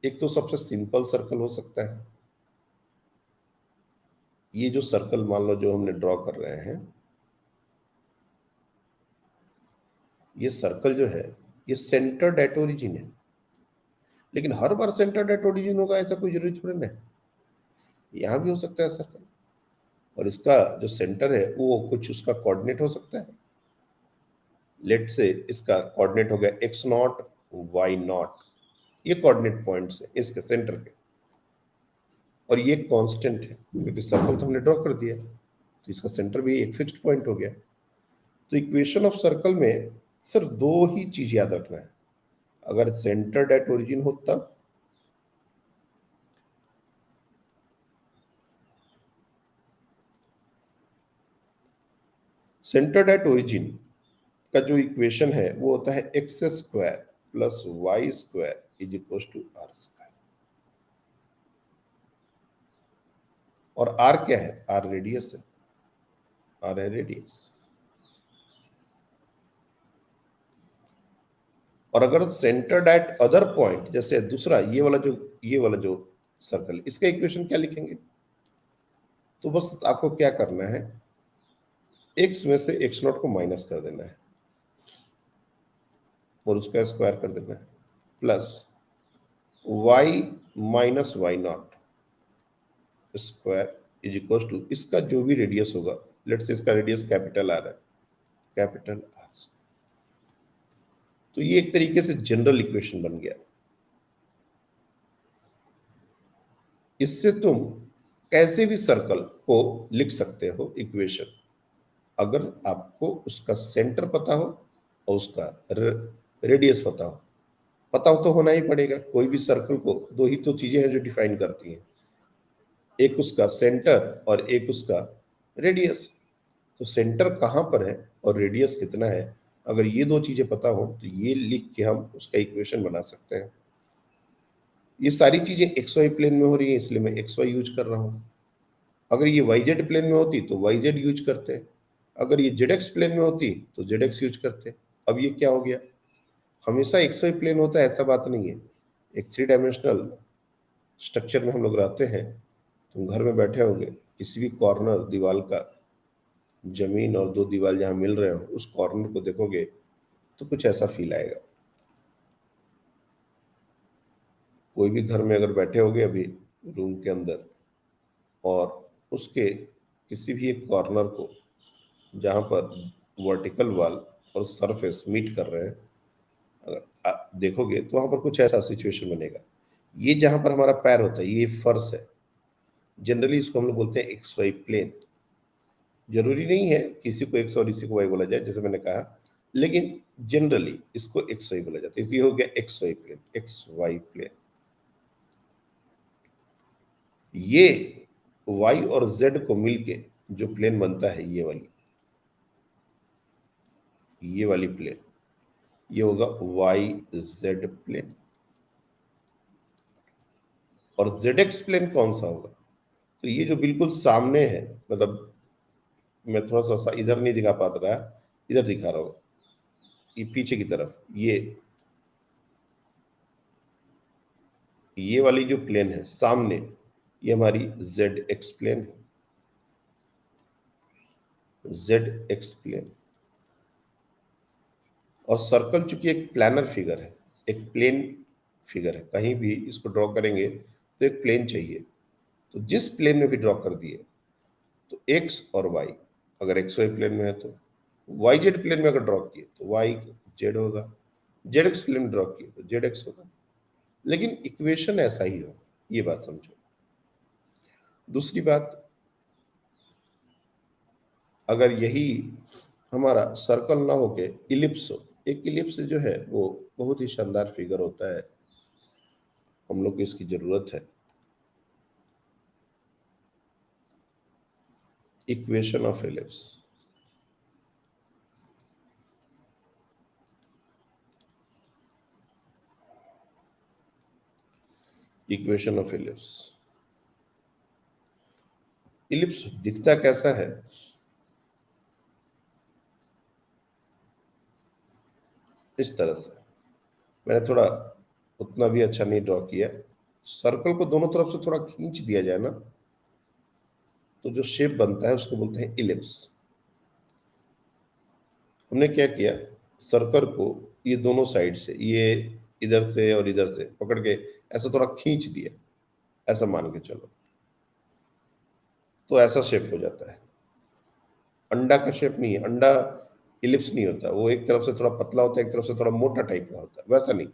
एक तो सबसे सिंपल सर्कल हो सकता है, ये जो सर्कल मान लो जो हमने ड्रॉ कर रहे हैं, ये सर्कल जो है ये सेंटर्ड एट ओरिजिन है। लेकिन हर बार सेंटर्ड एट ओरिजिन होगा ऐसा कोई जरूरी थोड़ी ना है, यहां भी हो सकता है सर्कल, और इसका जो सेंटर है वो कुछ उसका कोऑर्डिनेट हो सकता है। लेट से इसका कोऑर्डिनेट हो गया x नॉट y नॉट, ये कोऑर्डिनेट पॉइंट्स है इसके सेंटर के, और ये कांस्टेंट है क्योंकि सर्कल तो हमने ड्रॉ कर दिया, तो इसका सेंटर भी एक फिक्स्ड पॉइंट हो गया। तो इक्वेशन ऑफ सर्कल में सिर्फ दो ही चीज याद रखना है, अगर सेंटर्ड एट ओरिजिन हो तब, सेंटर्ड एट ओरिजिन का जो इक्वेशन है वो होता है X square plus Y square is equal to R square. और आर क्या है? आर रेडियस है, आर है रेडियस। और अगर सेंटर्ड एट अदर पॉइंट, जैसे दूसरा ये वाला जो सर्कल, इसका इक्वेशन क्या लिखेंगे? तो बस आपको क्या करना है, एक्स में से एक्स नॉट को माइनस कर देना है और उसका स्क्वायर कर देना है, plus Y minus Y naught square is equal to इसका जो भी रेडियस होगा, लेट्स से इसका रेडियस कैपिटल आर है, कैपिटल आर। तो ये एक तरीके से जनरल इक्वेशन बन गया। इससे तुम कैसे भी सर्कल को लिख सकते हो इक्वेशन, अगर आपको उसका सेंटर पता हो और उसका रेडियस पता हो तो होना ही पड़ेगा। कोई भी सर्कल को दो ही तो चीजें हैं जो डिफाइन करती हैं, एक उसका सेंटर और एक उसका रेडियस। तो सेंटर कहाँ पर है और रेडियस कितना है, अगर ये दो चीजें पता हो तो ये लिख के हम उसका इक्वेशन बना सकते हैं। ये सारी चीजें एक्स वाई प्लेन में हो रही है, इसलिए मैं एक्स वाई यूज कर रहा हूं। अगर ये वाई जेड प्लेन में होती तो वाई जेड यूज करते, अगर ये जेड एक्स प्लेन में होती तो जेड एक्स यूज करते। अब ये क्या हो गया, हमेशा एक्स वाई प्लेन होता है ऐसा बात नहीं है। एक 3 डायमेंशनल स्ट्रक्चर में हम लोग रहते हैं। तुम घर में बैठे होगे, किसी भी कॉर्नर दीवार का, जमीन और दो दीवार जहां मिल रहे हो उस कॉर्नर को देखोगे तो कुछ ऐसा फील आएगा। कोई भी घर में अगर बैठे होगे अभी रूम के अंदर, और उसके किसी भी एक कॉर्नर को जहां पर वर्टिकल वॉल और सरफेस मीट कर रहे हैं, अगर आप देखोगे तो वहां पर कुछ ऐसा सिचुएशन बनेगा। ये जहां पर हमारा पैर होता है ये फर्श है, जनरली इसको हम लोग बोलते हैं एक्स वाई प्लेन। जरूरी नहीं है किसी को एक्स और किसी को वाई बोला जाए, जैसे मैंने कहा, लेकिन जनरली इसको एक्स वाई बोला जाता है। इसी हो गया X Y plane, X Y plane. ये वाई और जेड को मिलके जो प्लेन बनता है, ये वाली प्लेन, ये होगा वाई जेड प्लेन। और जेड एक्स प्लेन कौन सा होगा, तो ये जो बिल्कुल सामने है, मतलब मैं थोड़ा सा इधर नहीं दिखा पा रहा, इधर दिखा रहा हूं, ये पीछे की तरफ, ये वाली जो प्लेन है सामने, ये हमारी जेड एक्स प्लेन है, जेड एक्स प्लेन। और सर्कल चूंकि एक प्लानर फिगर है, एक प्लेन फिगर है, कहीं भी इसको ड्रॉ करेंगे तो एक प्लेन चाहिए। तो जिस प्लेन में भी ड्रॉ कर दिए तो एक्स और वाई, अगर एक्स वाई प्लेन में है तो वाई जेड प्लेन में अगर ड्रॉ किए तो वाई जेड होगा, जेड एक्स प्लेन में ड्रॉ किए तो जेड एक्स होगा। लेकिन इक्वेशन ऐसा ही होगा, ये बात समझो। दूसरी बात, अगर यही हमारा सर्कल ना होके इलिप्स हो, एक इलिप्स जो है वो बहुत ही शानदार फिगर होता है, हम लोग को इसकी जरूरत है। Equation of ellipse, equation of ellipse. Ellipse दिखता कैसा है, इस तरह से। मैंने थोड़ा उतना भी अच्छा नहीं ड्रॉ किया। सर्कल को दोनों तरफ से थोड़ा खींच दिया जाए ना, तो जो शेप बनता है उसको बोलते हैं इलिप्स। हमने क्या किया, सर्कल को ये दोनों साइड से, ये इधर से और इधर से पकड़ के ऐसा थोड़ा खींच दिया, ऐसा मान के चलो, तो ऐसा शेप हो जाता है। अंडा का शेप नहीं है, अंडा इलिप्स नहीं होता, वो एक तरफ से थोड़ा पतला होता है, एक तरफ से थोड़ा मोटा टाइप का होता है, वैसा नहीं।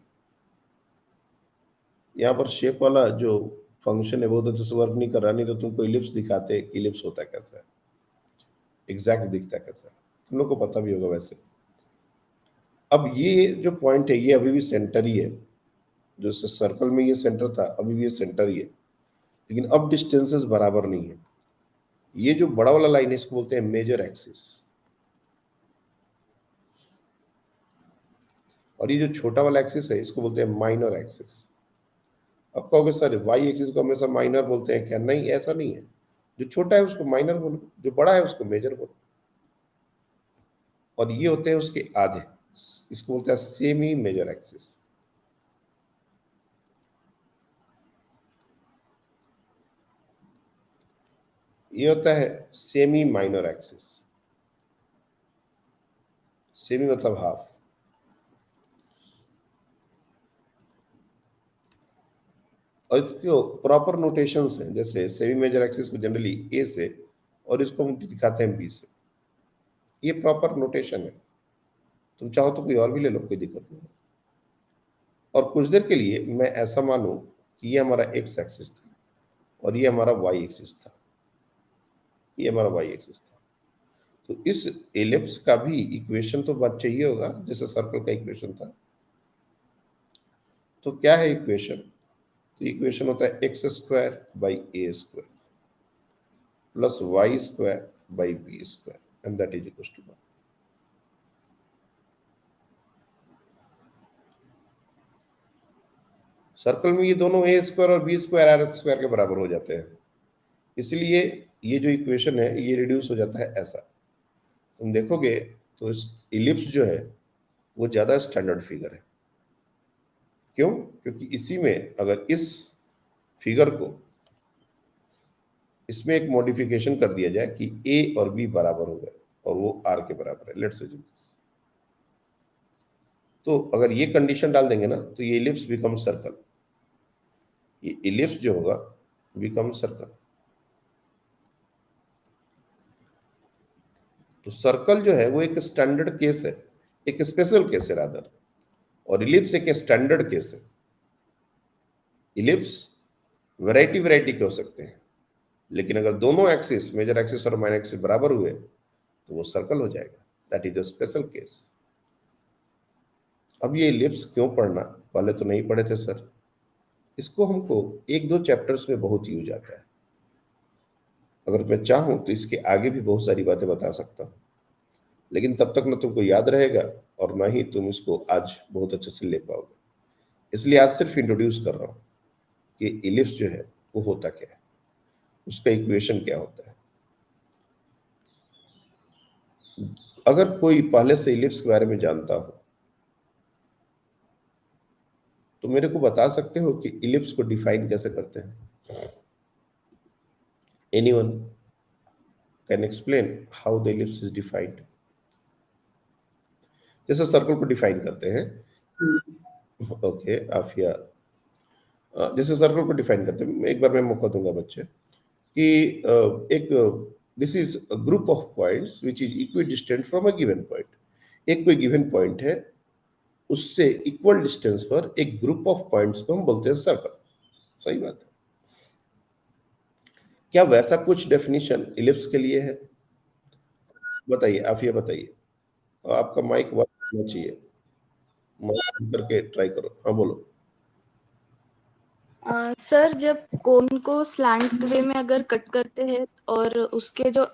यहाँ पर शेप वाला जो फंक्शन है वो तो जैसे वर्क नहीं कर रहा, नहीं तो तुमको इलिप्स दिखाते, इलिप्स होता कैसा है, एग्जैक्ट दिखता कैसा है, तुम लोग को पता भी होगा वैसे। अब ये जो पॉइंट है ये अभी भी सेंटर ही है, जो सर्कल में ये सेंटर था अभी भी ये सेंटर ही है, लेकिन अब डिस्टेंसेस बराबर नहीं है। ये जो बड़ा वाला लाइन है इसको बोलते हैं मेजर एक्सिस, और ये जो छोटा वाला एक्सिस है इसको बोलते हैं माइनर एक्सिस। अब कहोगे सर वाई एक्सिस को हमेशा माइनर बोलते हैं क्या, नहीं ऐसा नहीं है। जो छोटा है उसको माइनर बोलो, जो बड़ा है उसको मेजर बोलो। और ये होते हैं उसके आधे, इसको बोलते हैं सेमी मेजर एक्सिस। ये होता है सेमी माइनर एक्सिस, सेमी मतलब हाफ। और इसको प्रॉपर नोटेशंस हैं, जैसे सेमी मेजर एक्सिस को जनरली ए से और इसको हम दिखाते हैं बी से। ये प्रॉपर नोटेशन है, तुम चाहो तो कोई और भी ले लो, कोई दिक्कत नहीं है। और कुछ देर के लिए मैं ऐसा मानूं कि ये हमारा एक्स एक्सिस था और ये हमारा वाई एक्सिस था, ये हमारा वाई एक्सिस था। तो इस एलिप्स का भी इक्वेशन तो बात चाहिए होगा, जैसे सर्कल का इक्वेशन था। तो क्या है इक्वेशन? तो इक्वेशन होता है X square by A square plus Y square by B square and that is equal to 1। Circle में ये दोनों ए स्क्वायर और बी स्क्वायर आर स्क्वायर के बराबर हो जाते हैं, इसलिए ये जो इक्वेशन है ये रिड्यूस हो जाता है ऐसा। तुम देखोगे तो इस इलिप्स जो है वो ज्यादा स्टैंडर्ड फिगर है। क्यों? क्योंकि इसी में अगर इस फिगर को इसमें एक मॉडिफिकेशन कर दिया जाए कि ए और बी बराबर हो गए और वो आर के बराबर है, लेट्स अज्यूम दिस, तो अगर ये कंडीशन डाल देंगे ना तो ये इलिप्स बिकम सर्कल, ये इलिप्स जो होगा बिकम सर्कल। तो सर्कल जो है वो एक स्टैंडर्ड केस है, एक स्पेशल केस है रादर, और इलिप्स एक स्टैंडर्ड केस है। इलिप्स वैरायटी के हो सकते हैं, लेकिन अगर दोनों एक्सिस, मेजर एक्सिस और माइनर एक्सिस बराबर हुए तो वो सर्कल हो जाएगा, that is a special case. अब ये इलिप्स क्यों पढ़ना, पहले तो नहीं पढ़े थे सर, इसको हमको एक दो चैप्टर्स में बहुत यूज आता है। अगर मैं चाहूं तो इसके आगे भी बहुत सारी बातें बता सकता हूं, लेकिन तब तक ना तुमको याद रहेगा और ना ही तुम इसको आज बहुत अच्छे से ले पाओगे। इसलिए आज सिर्फ इंट्रोड्यूस कर रहा हूं कि इलिप्स जो है वो होता क्या है, उसका इक्वेशन क्या होता है। अगर कोई पहले से इलिप्स के बारे में जानता हो तो मेरे को बता सकते हो कि इलिप्स को डिफाइन कैसे करते हैं? Anyone can explain how the ellipse is defined? जैसे सर्कल को डिफाइन करते हैं, ओके आफिया, जैसे सर्कल को डिफाइन करते हैं, एक बार मैं मौका दूंगा बच्चे कि एक this is a group of points which is equi distant from a given point. एक कोई गिवन पॉइंट है, उससे इक्वल डिस्टेंस पर एक ग्रुप ऑफ पॉइंट्स को हम बोलते हैं सर्कल। सही बात है। क्या वैसा कुछ डेफिनेशन इलिप्स के लिए है? बताइए, आप ये बताइए। और आपका माइक वर्क करना चाहिए, माइक करके ट्राई करो। हाँ बोलो। सर जब कोन को स्लैंट वे में अगर कट करते हैं और उसके जो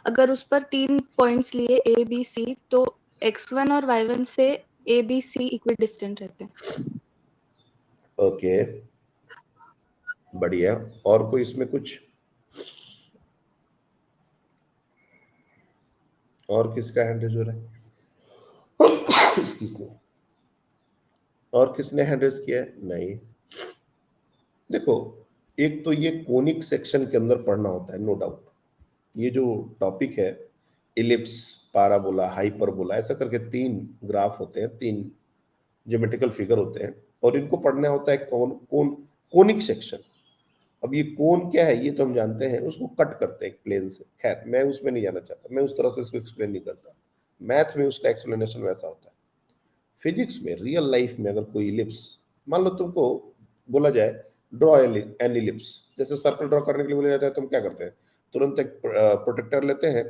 अगर उस पर 3 पॉइंट्स लिए ए बी सी, तो x1 और y1 से A B C equidistant रहते हैं। ओके, बढ़िया। और कोई इसमें कुछ, और किसका हैंड रेज हो रहा है? Excuse me. और किसने हैंड रेज किया है? नहीं। देखो, एक तो ये कोनिक सेक्शन के अंदर पढ़ना होता है, नो डाउट। ये जो टॉपिक है इलिप्स, पाराबोला, हाइपरबोला, ऐसा करके 3 ग्राफ होते हैं, 3 ज्योमेट्रिकल फिगर होते हैं और इनको पढ़ना होता है कोनिक सेक्शन। अब ये कोन क्या है ये तो हम जानते हैं, उसको कट करते हैं एक प्लेन से। खैर मैं उसमें नहीं जाना चाहता, मैं उस तरह से इसको एक्सप्लेन नहीं करता। मैथ में उसका एक्सप्लेनेशन वैसा होता है। फिजिक्स में, रियल लाइफ में अगर कोई इलिप्स, मान लो तुमको बोला जाए ड्रॉ एन इलिप्स, जैसे सर्कल ड्रॉ करने के लिए बोला जाता है, तुम क्या करते हैं? तुरंत एक प्रोटेक्टर लेते हैं,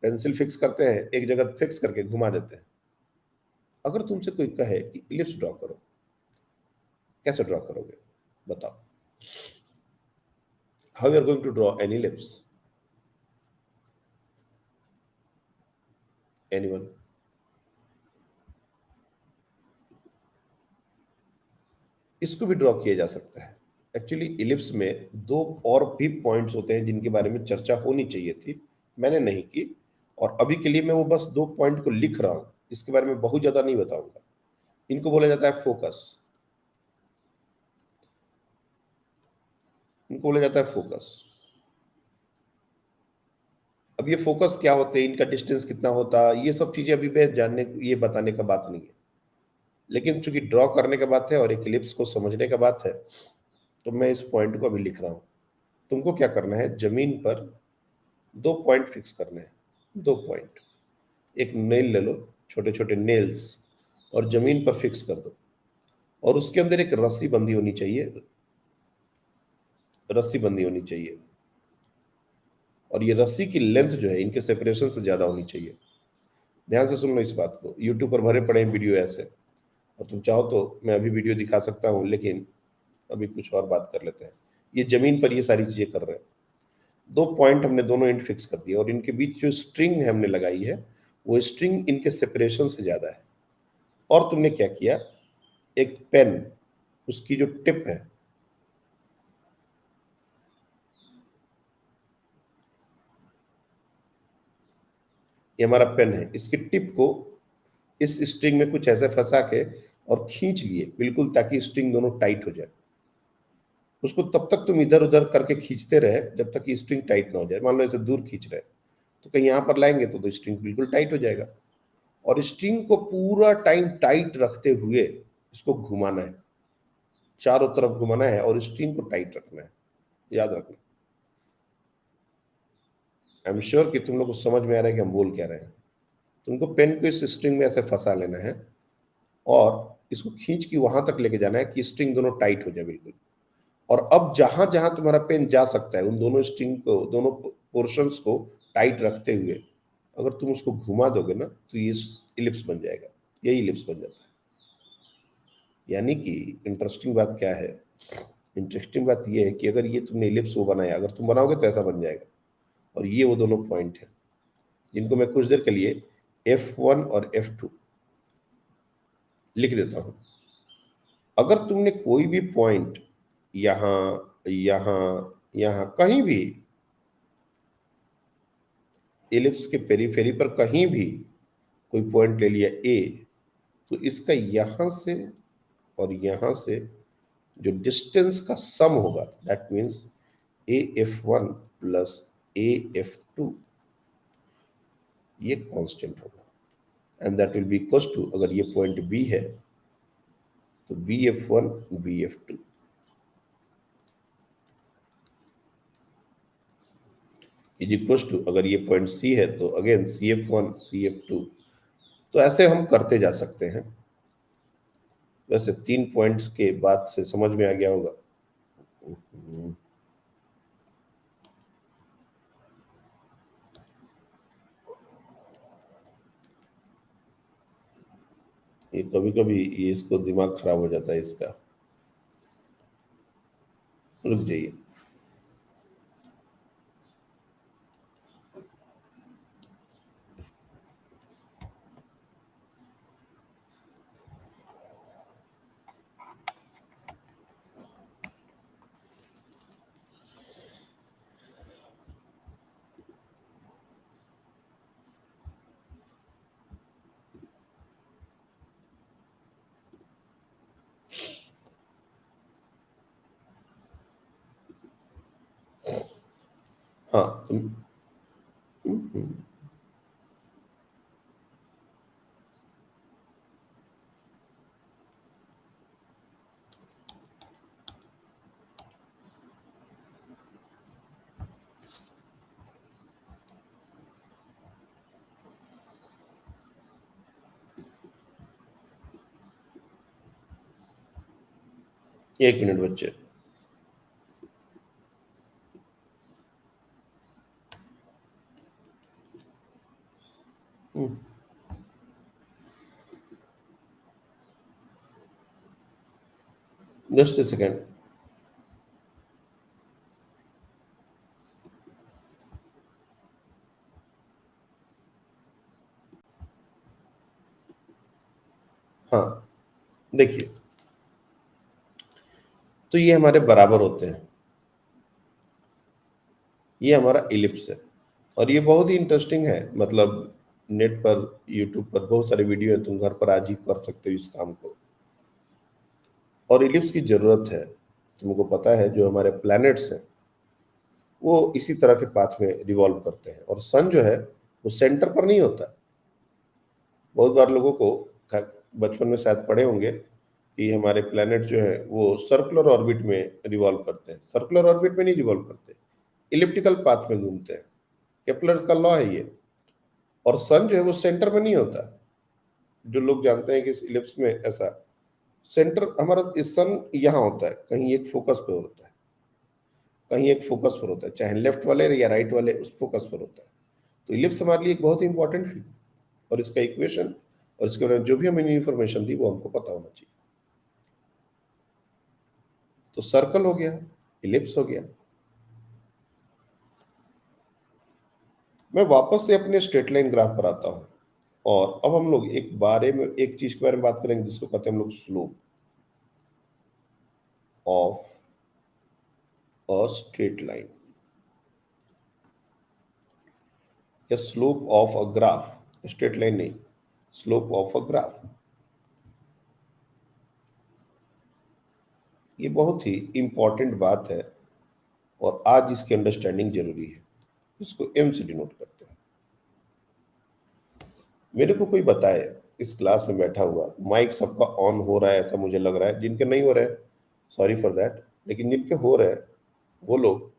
पेंसिल फिक्स करते हैं, एक जगह फिक्स करके घुमा देते हैं। अगर तुमसे कोई कहे कि इलिप्स ड्रॉ करो, कैसे ड्रॉ करोगे? बताओ। How you are going to draw an ellipse? Anyone? इसको भी ड्रॉ किया जा सकता है। एक्चुअली इलिप्स में 2 और भी पॉइंट्स होते हैं जिनके बारे में चर्चा होनी चाहिए थी, मैंने नहीं की, और अभी के लिए मैं वो बस 2 पॉइंट को लिख रहा हूं, इसके बारे में बहुत ज्यादा नहीं बताऊंगा। इनको बोला जाता है फोकस, इनको बोला जाता है फोकस। अब ये फोकस क्या होते हैं, इनका डिस्टेंस कितना होता, ये सब चीजें अभी मैं जानने, ये बताने का बात नहीं है, लेकिन चूंकि ड्रॉ करने का बात है और एक इलिप्स को समझने का बात है, तो मैं इस पॉइंट को अभी लिख रहा हूं। तुमको क्या करना है, जमीन पर 2 पॉइंट फिक्स करने हैं, 2 पॉइंट। एक नेल ले लो, छोटे छोटे नेल्स, और जमीन पर फिक्स कर दो। और उसके अंदर एक रस्सी बंधी होनी चाहिए, रस्सी बंधी होनी चाहिए। और ये रस्सी की लेंथ जो है इनके सेपरेशन से ज्यादा होनी चाहिए। ध्यान से सुन लो इस बात को, यूट्यूब पर भरे पड़े हैं वीडियो ऐसे, और तुम चाहो तो मैं अभी वीडियो दिखा सकता हूं, लेकिन अभी कुछ और बात कर लेते हैं। ये जमीन पर ये सारी चीजें कर रहे हैं। 2 पॉइंट हमने दोनों एंड फिक्स कर दिया, और इनके बीच जो स्ट्रिंग है हमने लगाई है, वो स्ट्रिंग इनके सेपरेशन से ज्यादा है। और तुमने क्या किया, एक पेन, उसकी जो टिप है, ये हमारा पेन है, इसकी टिप को इस स्ट्रिंग में कुछ ऐसे फंसा के और खींच लिए बिल्कुल, ताकि स्ट्रिंग दोनों टाइट हो जाए। उसको तब तक तुम इधर उधर करके खींचते रहे जब तक कि स्ट्रिंग टाइट ना हो जाए। मान लो ऐसे दूर खींच रहे तो कहीं यहां पर लाएंगे तो स्ट्रिंग बिल्कुल टाइट हो जाएगा। और स्ट्रिंग को पूरा टाइम टाइट रखते हुए इसको घुमाना है, चारों तरफ घुमाना है, और स्ट्रिंग को टाइट रखना है, याद रखना। आई एम श्योर कि तुम लोग को समझ में आ रहा है कि हम बोल क्या रहे हैं। तुमको पेन को इस स्ट्रिंग में ऐसे फंसा लेना है, और इसको खींच के वहां तक लेके जाना है कि स्ट्रिंग दोनों टाइट हो जाए बिल्कुल। और अब जहां जहां तुम्हारा पेन जा सकता है, उन दोनों स्ट्रिंग को, दोनों पोर्शंस को टाइट रखते हुए अगर तुम उसको घुमा दोगे ना, तो ये इलिप्स बन जाएगा। यही इलिप्स बन जाता है। यानी कि इंटरेस्टिंग बात क्या है, इंटरेस्टिंग बात ये है कि अगर ये तुमने इलिप्स वो बनाया, अगर तुम बनाओगे तो ऐसा बन जाएगा। और ये वो दोनों पॉइंट हैं जिनको मैं कुछ देर के लिए F1 और F2 लिख देता हूं। अगर तुमने कोई भी पॉइंट यहां यहां यहां कहीं भी इलिप्स के पेरीफेरी पर कहीं भी कोई पॉइंट ले लिया ए, तो इसका यहां से और यहां से जो डिस्टेंस का सम होगा, that means AF1 plus AF2, ये कांस्टेंट होगा। And that will be equal to, अगर ये पॉइंट बी है तो BF1 BF2। Is equal to, अगर ये पॉइंट सी है तो अगेन CF1 CF2। तो ऐसे हम करते जा सकते हैं। वैसे 3 पॉइंट्स के बाद से समझ में आ गया होगा। ये कभी कभी ये इसको दिमाग खराब हो जाता है इसका। रुक जाइए। हाँ एक मिनट बच्चे। Just a second. हाँ देखिए, तो ये हमारे बराबर होते हैं, ये हमारा इलिप्स है। और ये बहुत ही इंटरेस्टिंग है, मतलब नेट पर, यूट्यूब पर बहुत सारे वीडियो है, तुम घर पर आज ही कर सकते हो इस काम को। और इलिप्स की जरूरत है, तुमको पता है जो हमारे प्लैनेट्स हैं वो इसी तरह के पाथ में रिवॉल्व करते हैं। और सन जो है वो सेंटर पर नहीं होता। बहुत बार लोगों को बचपन में शायद पढ़े होंगे कि हमारे प्लैनेट जो है वो सर्कुलर ऑर्बिट में रिवॉल्व करते हैं। सर्कुलर ऑर्बिट में नहीं रिवॉल्व करते, इलिप्टिकल पाथ में घूमते हैं। केपलर का लॉ है ये। और सन जो है वो सेंटर में नहीं होता। जो लोग जानते हैं कि इस इलिप्स में ऐसा सेंटर हमारा इस सन यहाँ होता है, कहीं एक फोकस पे होता है, कहीं एक फोकस पर होता है, चाहे लेफ्ट वाले या राइट वाले उस फोकस पर होता है। तो इलिप्स हमारे लिए एक बहुत ही इंपॉर्टेंट फिगर, और इसका इक्वेशन और इसके बारे में जो भी हमें इन्फॉर्मेशन दी वो हमको पता होना चाहिए। तो सर्कल हो गया, इलिप्स हो गया। मैं वापस से अपने स्ट्रेट लाइन ग्राफ पर आता हूं, और अब हम लोग एक चीज के बारे में बात करेंगे जिसको कहते हैं हम लोग slope of a straight line या slope of a graph. Straight line नहीं, स्लोप ऑफ अ ग्राफ। ये बहुत ही इंपॉर्टेंट बात है और आज इसकी अंडरस्टैंडिंग जरूरी है। इसको एम से डिनोट करते हैं। मेरे को कोई बताए, इस क्लास में बैठा हुआ माइक सबका ऑन हो रहा है ऐसा मुझे लग रहा है। जिनके नहीं हो रहे हैं सॉरी फॉर दैट, लेकिन जिनके हो रहे हैं वो लोग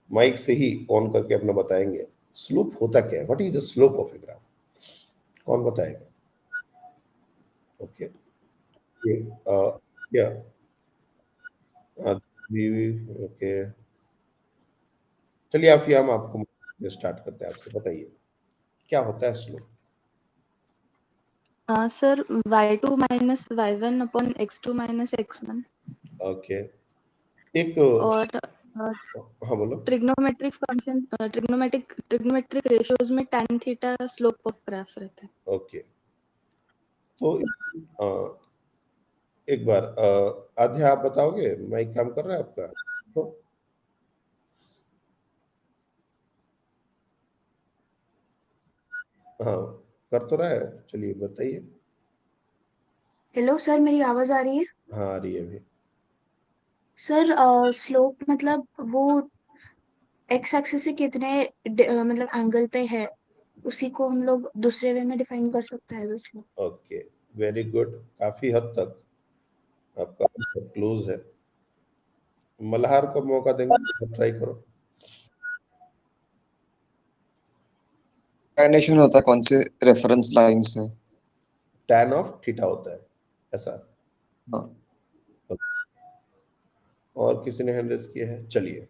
माइक से ही ऑन करके अपना बताएंगे स्लोप होता क्या है। What is the slope of a graph? कौन बताएगा? ओके, क्या ओके, चलिए आप हम आपको स्टार्ट करते हैं। आपसे बताइए क्या होता है slope? Sir y2 minus y1 upon x2 minus x1। Okay, एक और हाँ बोलो। ट्रिग्नोमेट्रिक फंक्शन, ट्रिग्नोमेट्रिक रेशियोज में tan theta slope of graph रहता है। ओके, तो एक बार आध्या आप बताओगे? माइक काम कर रहा है आपका? तो हाँ, कर तो रहा है, चलिए बताइए। हेलो सर, मेरी आवाज आ रही है? हाँ आ रही है अभी। सर स्लोप मतलब वो एक्स एक्सिस से कितने मतलब एंगल पे है, उसी को हम लोग दूसरे वे में डिफाइन कर सकते हैं स्लोप। ओके, वेरी गुड, काफी हद तक आपका क्लोज है। मल्हार को मौका देंगे, ट्राई करो। डायनेशन होता है कौन से रेफरेंस लाइन से? टैन ऑफ थीटा होता है ऐसा। हाँ। और किसी ने हैंड रेज किया है? चलिए,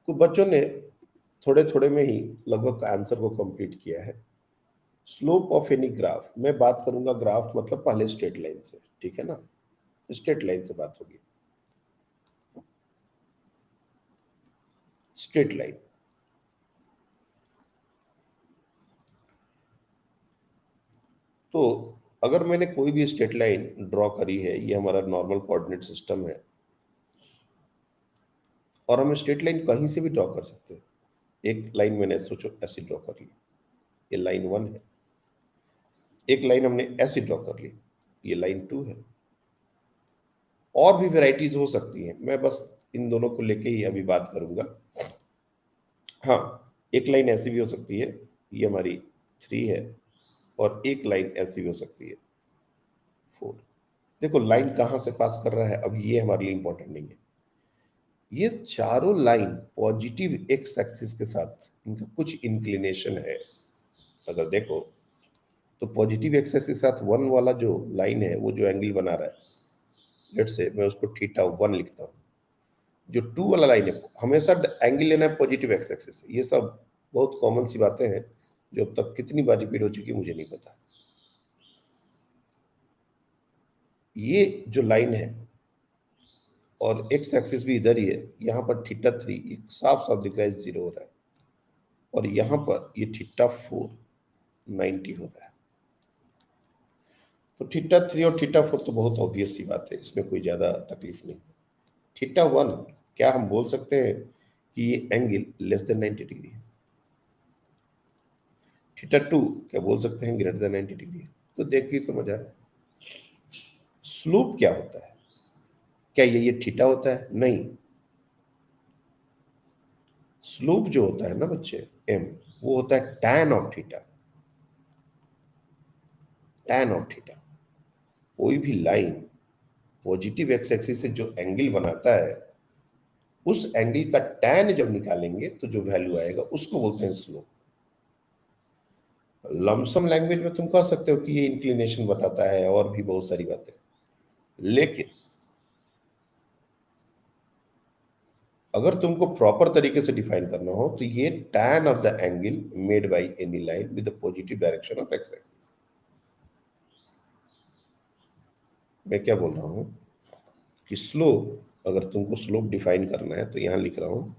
कुछ बच्चों ने थोड़े थोड़े में ही लगभग आंसर को कंप्लीट किया है। स्लोप ऑफ एनी ग्राफ, मैं बात करूंगा ग्राफ मतलब पहले स्ट्रेट लाइन से, ठीक है ना? स्ट्रेट लाइन से बात होगी। स्ट्रेट लाइन, तो अगर मैंने कोई भी स्ट्रेट लाइन ड्रॉ करी है, ये हमारा नॉर्मल कोऑर्डिनेट सिस्टम है, और हम स्ट्रेट लाइन कहीं से भी ड्रॉ कर सकते हैं। एक लाइन मैंने सोचो ऐसी ड्रॉ कर ली, ये लाइन 1 है। एक लाइन हमने ऐसी ड्रॉ कर ली, ये लाइन 2 है। और भी वेराइटीज हो सकती हैं, मैं बस इन दोनों को लेके ही अभी बात करूंगा। हाँ, एक लाइन ऐसी भी हो सकती है, ये हमारी 3 है, और एक लाइन ऐसी भी हो सकती है 4। देखो लाइन कहाँ से पास कर रहा है, अब ये हमारे लिए इंपॉर्टेंट नहीं है। ये चारों लाइन पॉजिटिव एक्स एक्सिस के साथ इनका कुछ इंक्लिनेशन है। अगर देखो तो पॉजिटिव एक्स एक्सिस के साथ 1 वाला जो लाइन है, वो जो एंगल बना रहा है, लेट्स से मैं उसको θ1 लिखता हूँ। जो 2 वाला लाइन है, हमेशा एंगल लेना है पॉजिटिव एक्स एक्सिस से। ये सब बहुत कॉमन सी बातें हैं जो अब तक कितनी बार रिपीट हो चुकी मुझे नहीं पता। ये जो लाइन है और एक्स एक्सिस भी इधर ही है, यहाँ पर θ3 साफ साफ दिख रहा है 0 हो रहा है, और यहाँ पर ये θ4 90 हो रहा है। तो θ3 और θ4 तो बहुत ऑब्वियस सी बात है, इसमें कोई ज्यादा तकलीफ नहीं है। θ1 क्या हम बोल सकते हैं कि ये एंगल लेस देन 90 डिग्री है। θ2 क्या बोल सकते हैं ग्रेटर देन 90 डिग्री है। तो देख के समझ आ रहा है स्लोप क्या होता है। क्या ये थीटा होता है? नहीं, स्लोप जो होता है ना बच्चे, एम, वो होता है tan of theta. tan of theta कोई भी लाइन पॉजिटिव एक्स एक्सिस से जो एंगल बनाता है, उस एंगल का टैन जब निकालेंगे तो जो वैल्यू आएगा उसको बोलते हैं स्लोप। लमसम लैंग्वेज में तुम कह सकते हो कि ये इंक्लिनेशन बताता है और भी बहुत सारी बातें, लेकिन अगर तुमको प्रॉपर तरीके से डिफाइन करना हो तो ये tan of the angle made by any line with the positive direction of x axis. मैं क्या बोल रहा हूं कि स्लोप, अगर तुमको स्लोप डिफाइन करना है तो यहां लिख रहा हूं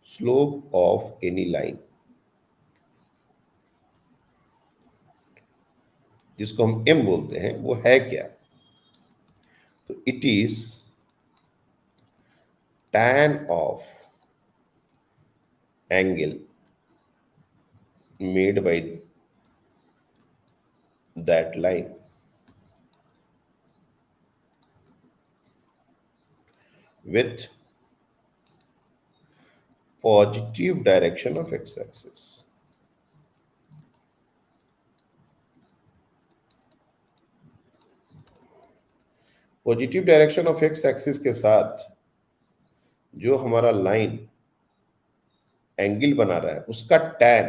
स्लोप ऑफ एनी लाइन, जिसको हम m बोलते हैं, वो है क्या? तो it is tan of angle made by that line with positive direction of x-axis। Positive direction of x axis के साथ जो हमारा लाइन एंगल बना रहा है उसका टैन,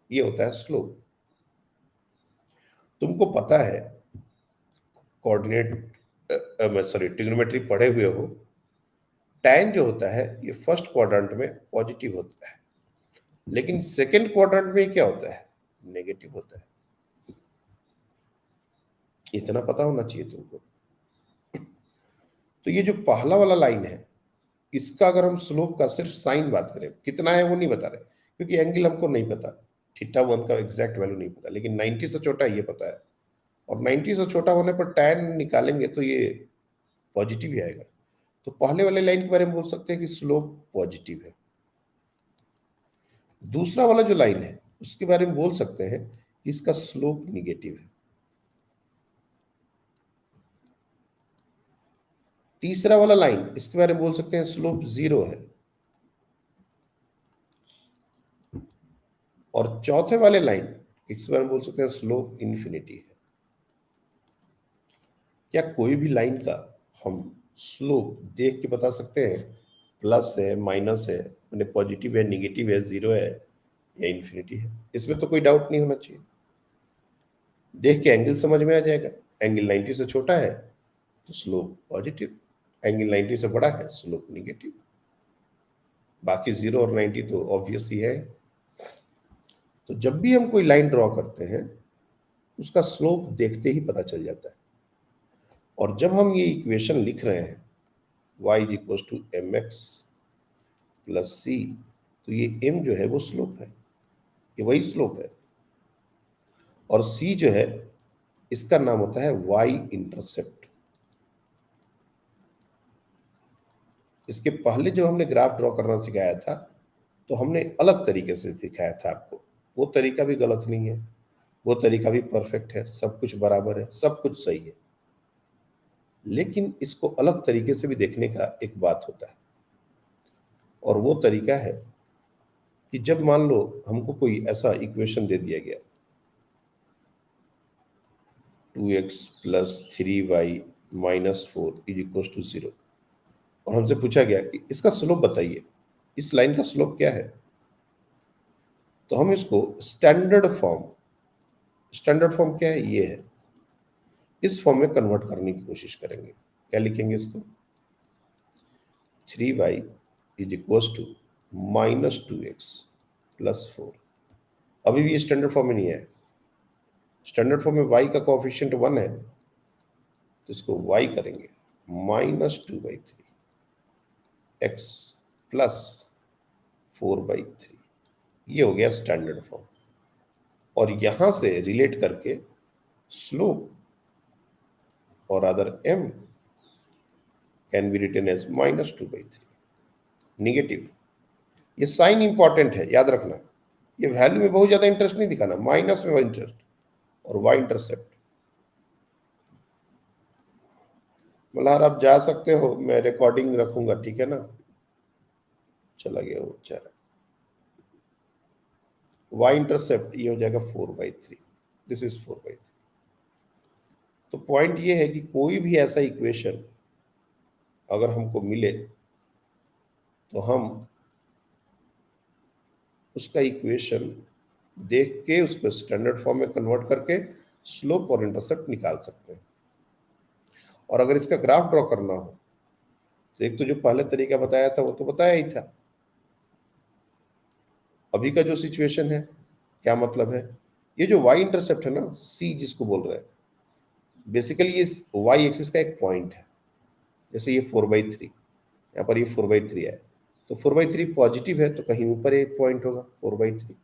ये होता है स्लोप। तुमको पता है कोऑर्डिनेट सॉरी ट्रिग्नोमेट्री पढ़े हुए हो, टैन जो होता है ये फर्स्ट क्वाड्रेंट में पॉजिटिव होता है, लेकिन सेकंड क्वाड्रेंट में क्या होता है? नेगेटिव होता है। इतना पता होना चाहिए तुमको। तो ये जो पहला वाला लाइन है, इसका अगर हम स्लोप का सिर्फ साइन बात करें, कितना है वो नहीं बता रहे, क्योंकि एंगल हमको नहीं पता, θ1 का एग्जैक्ट वैल्यू नहीं पता, लेकिन 90 से छोटा ये पता है, और 90 से छोटा होने पर टैन निकालेंगे तो ये पॉजिटिव ही आएगा। तो पहले वाले लाइन के बारे में बोल सकते हैं कि स्लोप पॉजिटिव है। दूसरा वाला जो लाइन है उसके बारे में बोल सकते हैं कि इसका स्लोप निगेटिव है। तीसरा वाला लाइन, इसके बारे में बोल सकते हैं स्लोप 0 है। और चौथे वाले लाइन, इसके बारे में बोल सकते हैं स्लोप इन्फिनिटी है। क्या कोई भी लाइन का हम स्लोप देख के बता सकते हैं प्लस है, माइनस है, मैंने पॉजिटिव है, निगेटिव है, 0 है या इन्फिनिटी है? इसमें तो कोई डाउट नहीं होना चाहिए। देख के एंगल समझ में आ जाएगा। एंगल 90 से छोटा है तो स्लोप पॉजिटिव, एंगल 90 से बड़ा है स्लोप निगेटिव। बाकी 0 और 90 तो ऑब्वियस ही है। तो जब भी हम कोई लाइन ड्रॉ करते हैं उसका स्लोप देखते ही पता चल जाता है। और जब हम ये इक्वेशन लिख रहे हैं y is equal to M X plus C, तो ये m जो है वो स्लोप है, ये वही स्लोप है। और c जो है इसका नाम होता है y इंटरसेप्ट। इसके पहले जब हमने ग्राफ ड्रॉ करना सिखाया था तो हमने अलग तरीके से सिखाया था आपको। वो तरीका भी गलत नहीं है, वो तरीका भी परफेक्ट है, सब कुछ बराबर है, सब कुछ सही है। लेकिन इसको अलग तरीके से भी देखने का एक बात होता है, और वो तरीका है कि जब मान लो हमको कोई ऐसा इक्वेशन दे दिया गया 2x plus 3y minus 4 is equal to 0, और हमसे पूछा गया कि इसका स्लोप बताइए, इस लाइन का स्लोप क्या है? तो हम इसको स्टैंडर्ड फॉर्म क्या है? ये है, इस फॉर्म में कन्वर्ट करने की कोशिश करेंगे। क्या लिखेंगे इसको? 3y is equal to minus 2x plus 4। अभी भी ये स्टैंडर्ड फॉर्म में नहीं है। स्टैंडर्ड फॉर्म में y का कोएफिशिएंट 1 है, तो इसको y करेंगे माइनस 2/3 x प्लस 4/3। ये हो गया स्टैंडर्ड फॉर्म। और यहां से रिलेट करके स्लोप और other m can be written as minus 2/3 negative. ये साइन इंपॉर्टेंट है, याद रखना। ये वैल्यू में बहुत ज्यादा इंटरेस्ट नहीं दिखाना, माइनस में इंटरेस्ट। और y इंटरसेप्ट, मल्हार आप जा सकते हो, मैं रिकॉर्डिंग रखूंगा, ठीक है ना? चला गया वो बेचारा। y इंटरसेप्ट ये हो जाएगा 4/3, दिस इज 4/3। तो पॉइंट ये है कि कोई भी ऐसा इक्वेशन अगर हमको मिले तो हम उसका इक्वेशन देख के उसको स्टैंडर्ड फॉर्म में कन्वर्ट करके स्लोप और इंटरसेप्ट निकाल सकते हैं। और अगर इसका ग्राफ ड्रॉ करना हो तो एक तो जो पहले तरीका बताया था वो तो बताया ही था। अभी का जो सिचुएशन है, क्या मतलब है, ये जो y इंटरसेप्ट है ना, c जिसको बोल रहे हैं, बेसिकली ये y एक्सिस का एक पॉइंट है। जैसे ये 4/3, यहाँ पर ये 4/3 है, तो 4/3 पॉजिटिव है तो कहीं ऊपर एक पॉइंट होगा 4/3।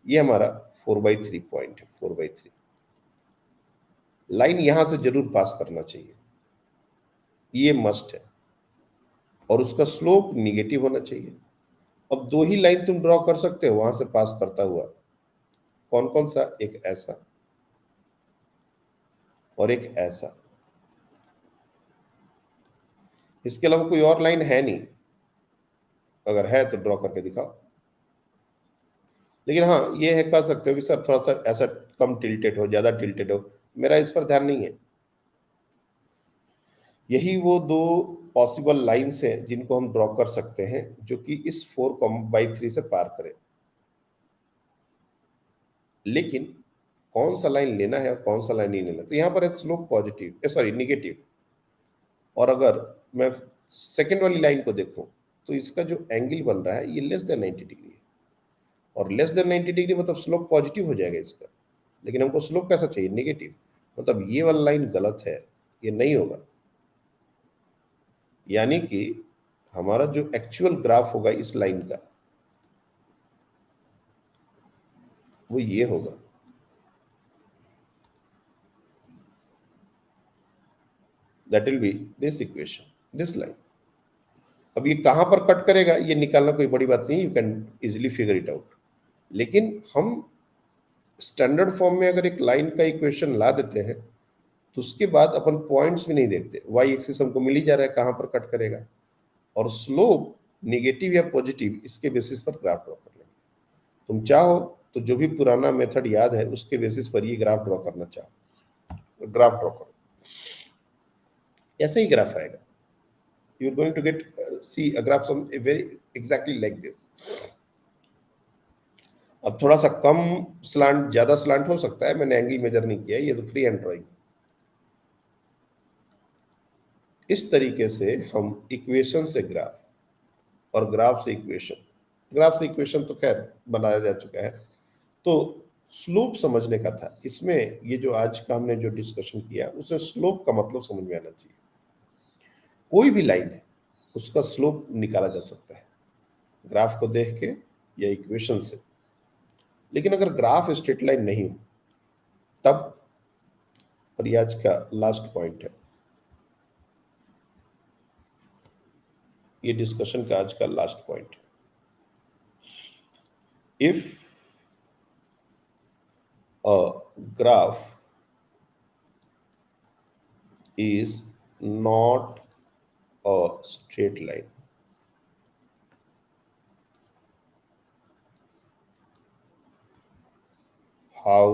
ये हमारा 4/3 पॉइंट है। 4/3 लाइन यहां से जरूर पास करना चाहिए, ये मस्ट है, और उसका स्लोप निगेटिव होना चाहिए। अब दो ही लाइन तुम ड्रॉ कर सकते हो वहां से पास करता हुआ। कौन कौन सा? एक ऐसा और एक ऐसा। इसके अलावा कोई और लाइन है नहीं, अगर है तो ड्रॉ करके दिखाओ। लेकिन हाँ, ये है, कह सकते हो कि सर थोड़ा सा ऐसा कम टिल्टेड हो, ज्यादा टिल्टेड हो, मेरा इस पर ध्यान नहीं है। यही वो दो पॉसिबल लाइंस हैं जिनको हम ड्रॉ कर सकते हैं, जो कि इस 4/3 से पार करें। लेकिन कौन सा लाइन लेना है और कौन सा लाइन नहीं लेना, तो यहाँ पर है स्लोप पॉजिटिव, सॉरी निगेटिव। और अगर मैं सेकेंड वाली लाइन को देखूं तो इसका जो एंगल बन रहा है ये लेस देन 90 डिग्री है, और लेस देन 90 डिग्री मतलब स्लोप पॉजिटिव हो जाएगा इसका। लेकिन हमको स्लोप कैसा चाहिए? निगेटिव। मतलब ये वाला लाइन गलत है, ये नहीं होगा। यानी कि हमारा जो एक्चुअल ग्राफ होगा इस लाइन का वो ये होगा। That will B this equation, this line. अब ये कहां पर कट करेगा ये निकालना कोई बड़ी बात नहीं, you can easily figure it out. लेकिन हम स्टैंडर्ड फॉर्म में अगर एक लाइन का इक्वेशन ला देते हैं तो उसके बाद अपन पॉइंट्स भी नहीं देखते, वाई एक्सिस हमको मिल ही जा रहा है कहां पर कट करेगा, और स्लोप निगेटिव या पॉजिटिव इसके बेसिस पर ग्राफ ड्रॉ कर लेंगे। तुम चाहो तो जो भी पुराना मेथड याद है उसके बेसिस पर ये ग्राफ ड्रॉ करना चाहो, ग्राफ ड्रॉ करो, ऐसा ही ग्राफ आएगा। You are going to get see a graph some very exactly like this. अब थोड़ा सा कम स्लांट, ज्यादा स्लांट हो सकता है, मैंने एंगल मेजर नहीं किया, ये तो फ्री हैंड ड्राइंग। इस तरीके से हम इक्वेशन से ग्राफ और ग्राफ से इक्वेशन, ग्राफ से इक्वेशन तो खैर बनाया जा चुका है, तो स्लोप समझने का था इसमें। ये जो आज का हमने जो डिस्कशन किया उसमें स्लोप का मतलब समझ में आना चाहिए। कोई भी लाइन है उसका स्लोप निकाला जा सकता है ग्राफ को देख के या इक्वेशन से। लेकिन अगर ग्राफ स्ट्रेट लाइन नहीं हो तब, और ये आज का लास्ट पॉइंट है, ये डिस्कशन का आज का लास्ट पॉइंट है। If a graph is not a straight line, how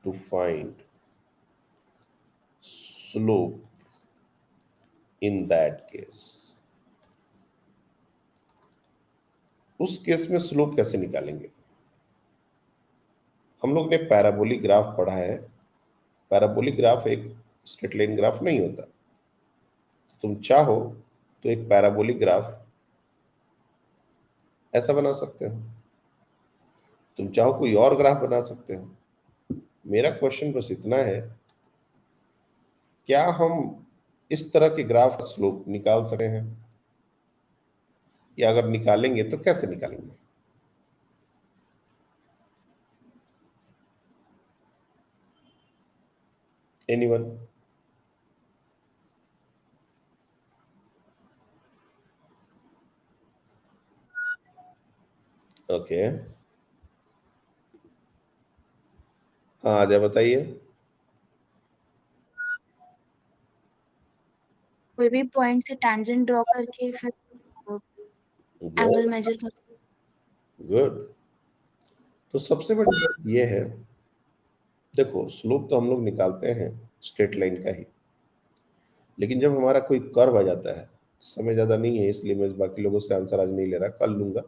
to find slope in that case? उस केस में स्लोप कैसे निकालेंगे? हम लोग ने पैराबोलिक ग्राफ पढ़ा है। पैराबोलिक ग्राफ एक स्ट्रेट लाइन ग्राफ नहीं होता। तुम चाहो तो एक पैराबोलिक ग्राफ ऐसा बना सकते हो, तुम चाहो कोई और ग्राफ बना सकते हो। मेरा क्वेश्चन बस इतना है, क्या हम इस तरह के ग्राफ का स्लोप निकाल सकते हैं, या अगर निकालेंगे तो कैसे निकालेंगे? एनीवन? ओके, हाँ आ जाए, बताइए। कोई भी पॉइंट से टैंजेंट ड्रॉ करके फिर एंगल मेजर कर सकते गुड। तो सबसे बड़ी बात यह है देखो स्लोप तो हम लोग निकालते हैं स्ट्रेट लाइन का ही, लेकिन जब हमारा कोई कर्व आ जाता है, समय ज़्यादा नहीं है इसलिए मैं बाकी लोगों से आंसर आज नहीं ले रहा, कल लूँगा,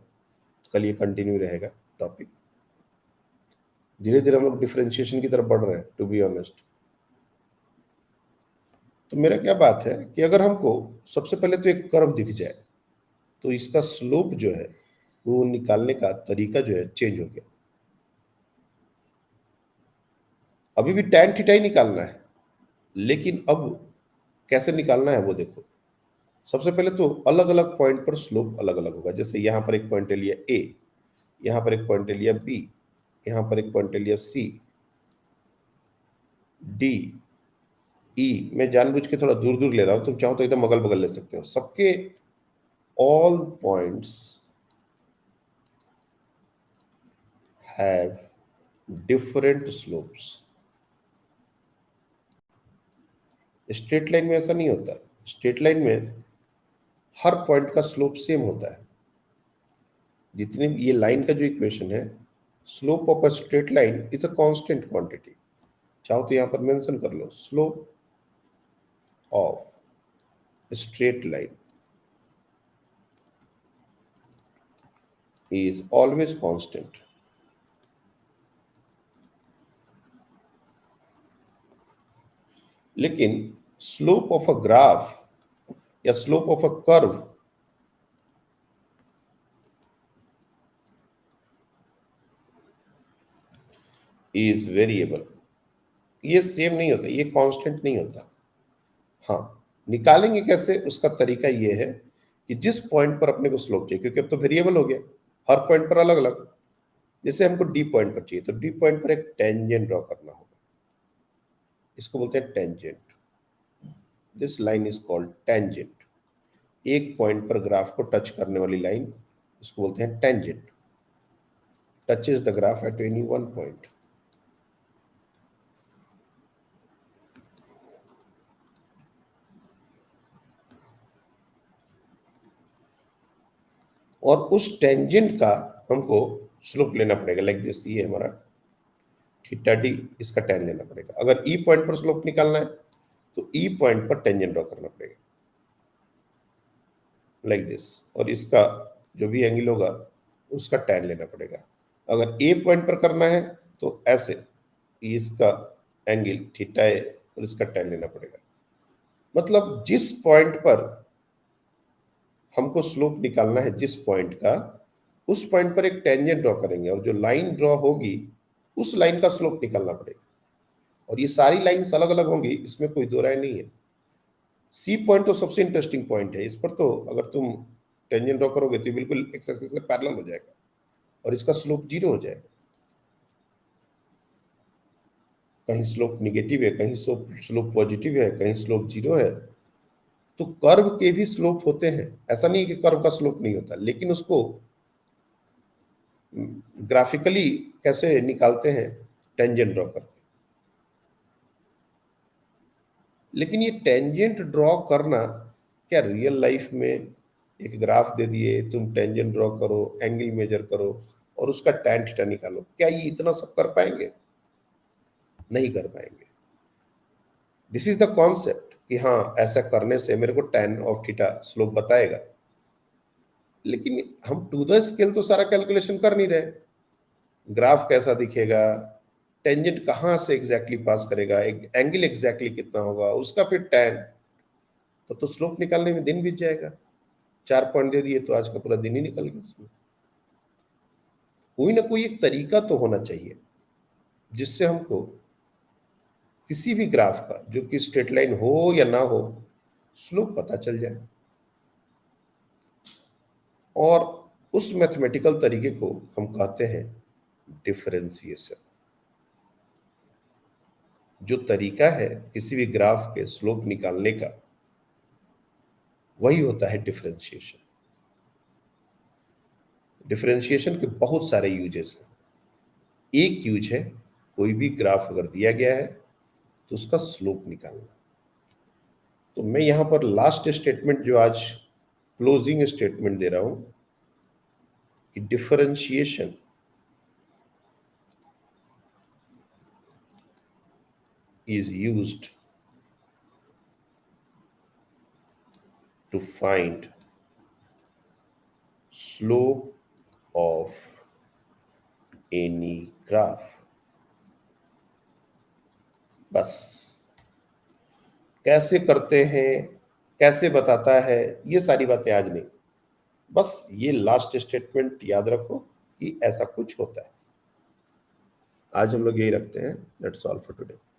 कल ये कंटिन्यू रहेगा टॉपिक। धीरे धीरे हम लोग डिफरेंशिएशन की तरफ बढ़ रहे हैं टू बी ऑनेस्ट। तो मेरा क्या बात है कि अगर हमको सबसे पहले तो एक कर्व दिख जाए तो इसका स्लोप जो है वो निकालने का तरीका जो है चेंज हो गया। अभी भी tan थीटा ही निकालना है, लेकिन अब कैसे निकालना है वो देखो। सबसे पहले तो अलग अलग पॉइंट पर स्लोप अलग अलग होगा। जैसे यहां पर एक पॉइंट ले लिया A, यहां पर एक पॉइंट ले लिया B, यहां पर एक पॉइंट ले लिया C, D, E। मैं जानबूझ के थोड़ा दूर दूर ले रहा हूं, तुम चाहो तो एकदम अगल बगल ले सकते हो। सबके all points have different slopes। Straight line में ऐसा नहीं होता। स्ट्रेट लाइन में हर पॉइंट का स्लोप सेम होता है। जितने ये लाइन का जो इक्वेशन है, slope of a straight line is a constant quantity. चाहो तो यहां पर मेंशन कर लो, slope of straight line is always constant। लेकिन स्लोप ऑफ अ ग्राफ या slope of a curve is variable. ये सेम नहीं होता, ये कांस्टेंट नहीं होता। हाँ, निकालेंगे कैसे उसका तरीका ये है कि जिस पॉइंट पर अपने को स्लोप चाहिए, क्योंकि अब तो वेरिएबल हो गया, हर पॉइंट पर अलग अलग। जैसे हमको डी पॉइंट पर चाहिए तो डी पॉइंट पर एक टेंजेंट ड्रॉ करना होगा, इसको बोलते हैं tangent. This line is called tangent. एक पॉइंट पर ग्राफ को टच करने वाली लाइन, इसको बोलते हैं tangent. Touches the graph at any one point. और उस टेंजेंट का हमको स्लोप लेना पड़ेगा, लाइक दिस। ये हमारा थीटा डी, इसका टेन लेना पड़ेगा। अगर ई पॉइंट पर स्लोप निकालना है तो ई पॉइंट पर टेंजेंट ड्रॉ करना पड़ेगा, लाइक दिस। और इसका जो भी एंगल होगा उसका टेन लेना पड़ेगा। अगर ए पॉइंट पर करना है तो ऐसे, इसका एंगल थीटा है और इसका टेन लेना पड़ेगा। मतलब जिस पॉइंट पर हमको स्लोप निकालना है, जिस पॉइंट का, उस पॉइंट पर एक टेंजेंट ड्रॉ करेंगे और जो लाइन ड्रॉ होगी उस लाइन का स्लोप निकालना पड़ेगा। और ये सारी लाइंस अलग अलग होंगी, इसमें कोई दो राय नहीं है। सी पॉइंट तो सबसे इंटरेस्टिंग पॉइंट है। इस पर तो अगर तुम टेंजेंट ड्रॉ करोगे तो बिल्कुल एक्स एक्सिस से पैरेलल हो जाएगा और इसका स्लोप 0 हो जाएगा। कहीं स्लोप निगेटिव है, कहीं स्लोप पॉजिटिव है, कहीं स्लोप 0 है। तो कर्व के भी स्लोप होते हैं, ऐसा नहीं कि कर्व का स्लोप नहीं होता, लेकिन उसको ग्राफिकली कैसे निकालते हैं, टेंजेंट ड्रॉ करके। लेकिन ये टेंजेंट ड्रॉ करना क्या रियल लाइफ में एक ग्राफ दे दिए, तुम टेंजेंट ड्रॉ करो, एंगल मेजर करो और उसका tan थीटा निकालो, क्या ये इतना सब कर पाएंगे? नहीं कर पाएंगे। दिस इज द कॉन्सेप्ट कि हाँ, ऐसा करने से मेरे को tan ऑफ थीटा स्लोप बताएगा। लेकिन हम टू द स्केल तो सारा कैलकुलेशन कर नहीं रहे। ग्राफ कैसा दिखेगा, टेंजेंट कहाँ से एग्जैक्टली पास करेगा, एक एंगल एग्जैक्टली कितना होगा, उसका फिर tan, तो स्लोप निकालने में दिन बीत जाएगा। 4 पॉइंट दे दिए तो आज का पूरा दिन ही निकल गया। उसमें कोई ना कोई एक तरीका तो होना चाहिए जिससे हमको किसी भी ग्राफ का, जो कि स्ट्रेट लाइन हो या ना हो, स्लोप पता चल जाए। और उस मैथमेटिकल तरीके को हम कहते हैं डिफरेंशिएशन। जो तरीका है किसी भी ग्राफ के स्लोप निकालने का, वही होता है डिफरेंशिएशन। डिफरेंशिएशन के बहुत सारे यूजेस हैं। एक यूज है, कोई भी ग्राफ अगर दिया गया है तो उसका स्लोप निकालना। तो मैं यहां पर लास्ट स्टेटमेंट, जो आज क्लोजिंग स्टेटमेंट दे रहा हूं कि differentiation is used to find slope of any graph. बस कैसे करते हैं, कैसे बताता है, ये सारी बातें आज नहीं, बस ये लास्ट स्टेटमेंट याद रखो कि ऐसा कुछ होता है। आज हम लोग यही रखते हैं। That's all for today.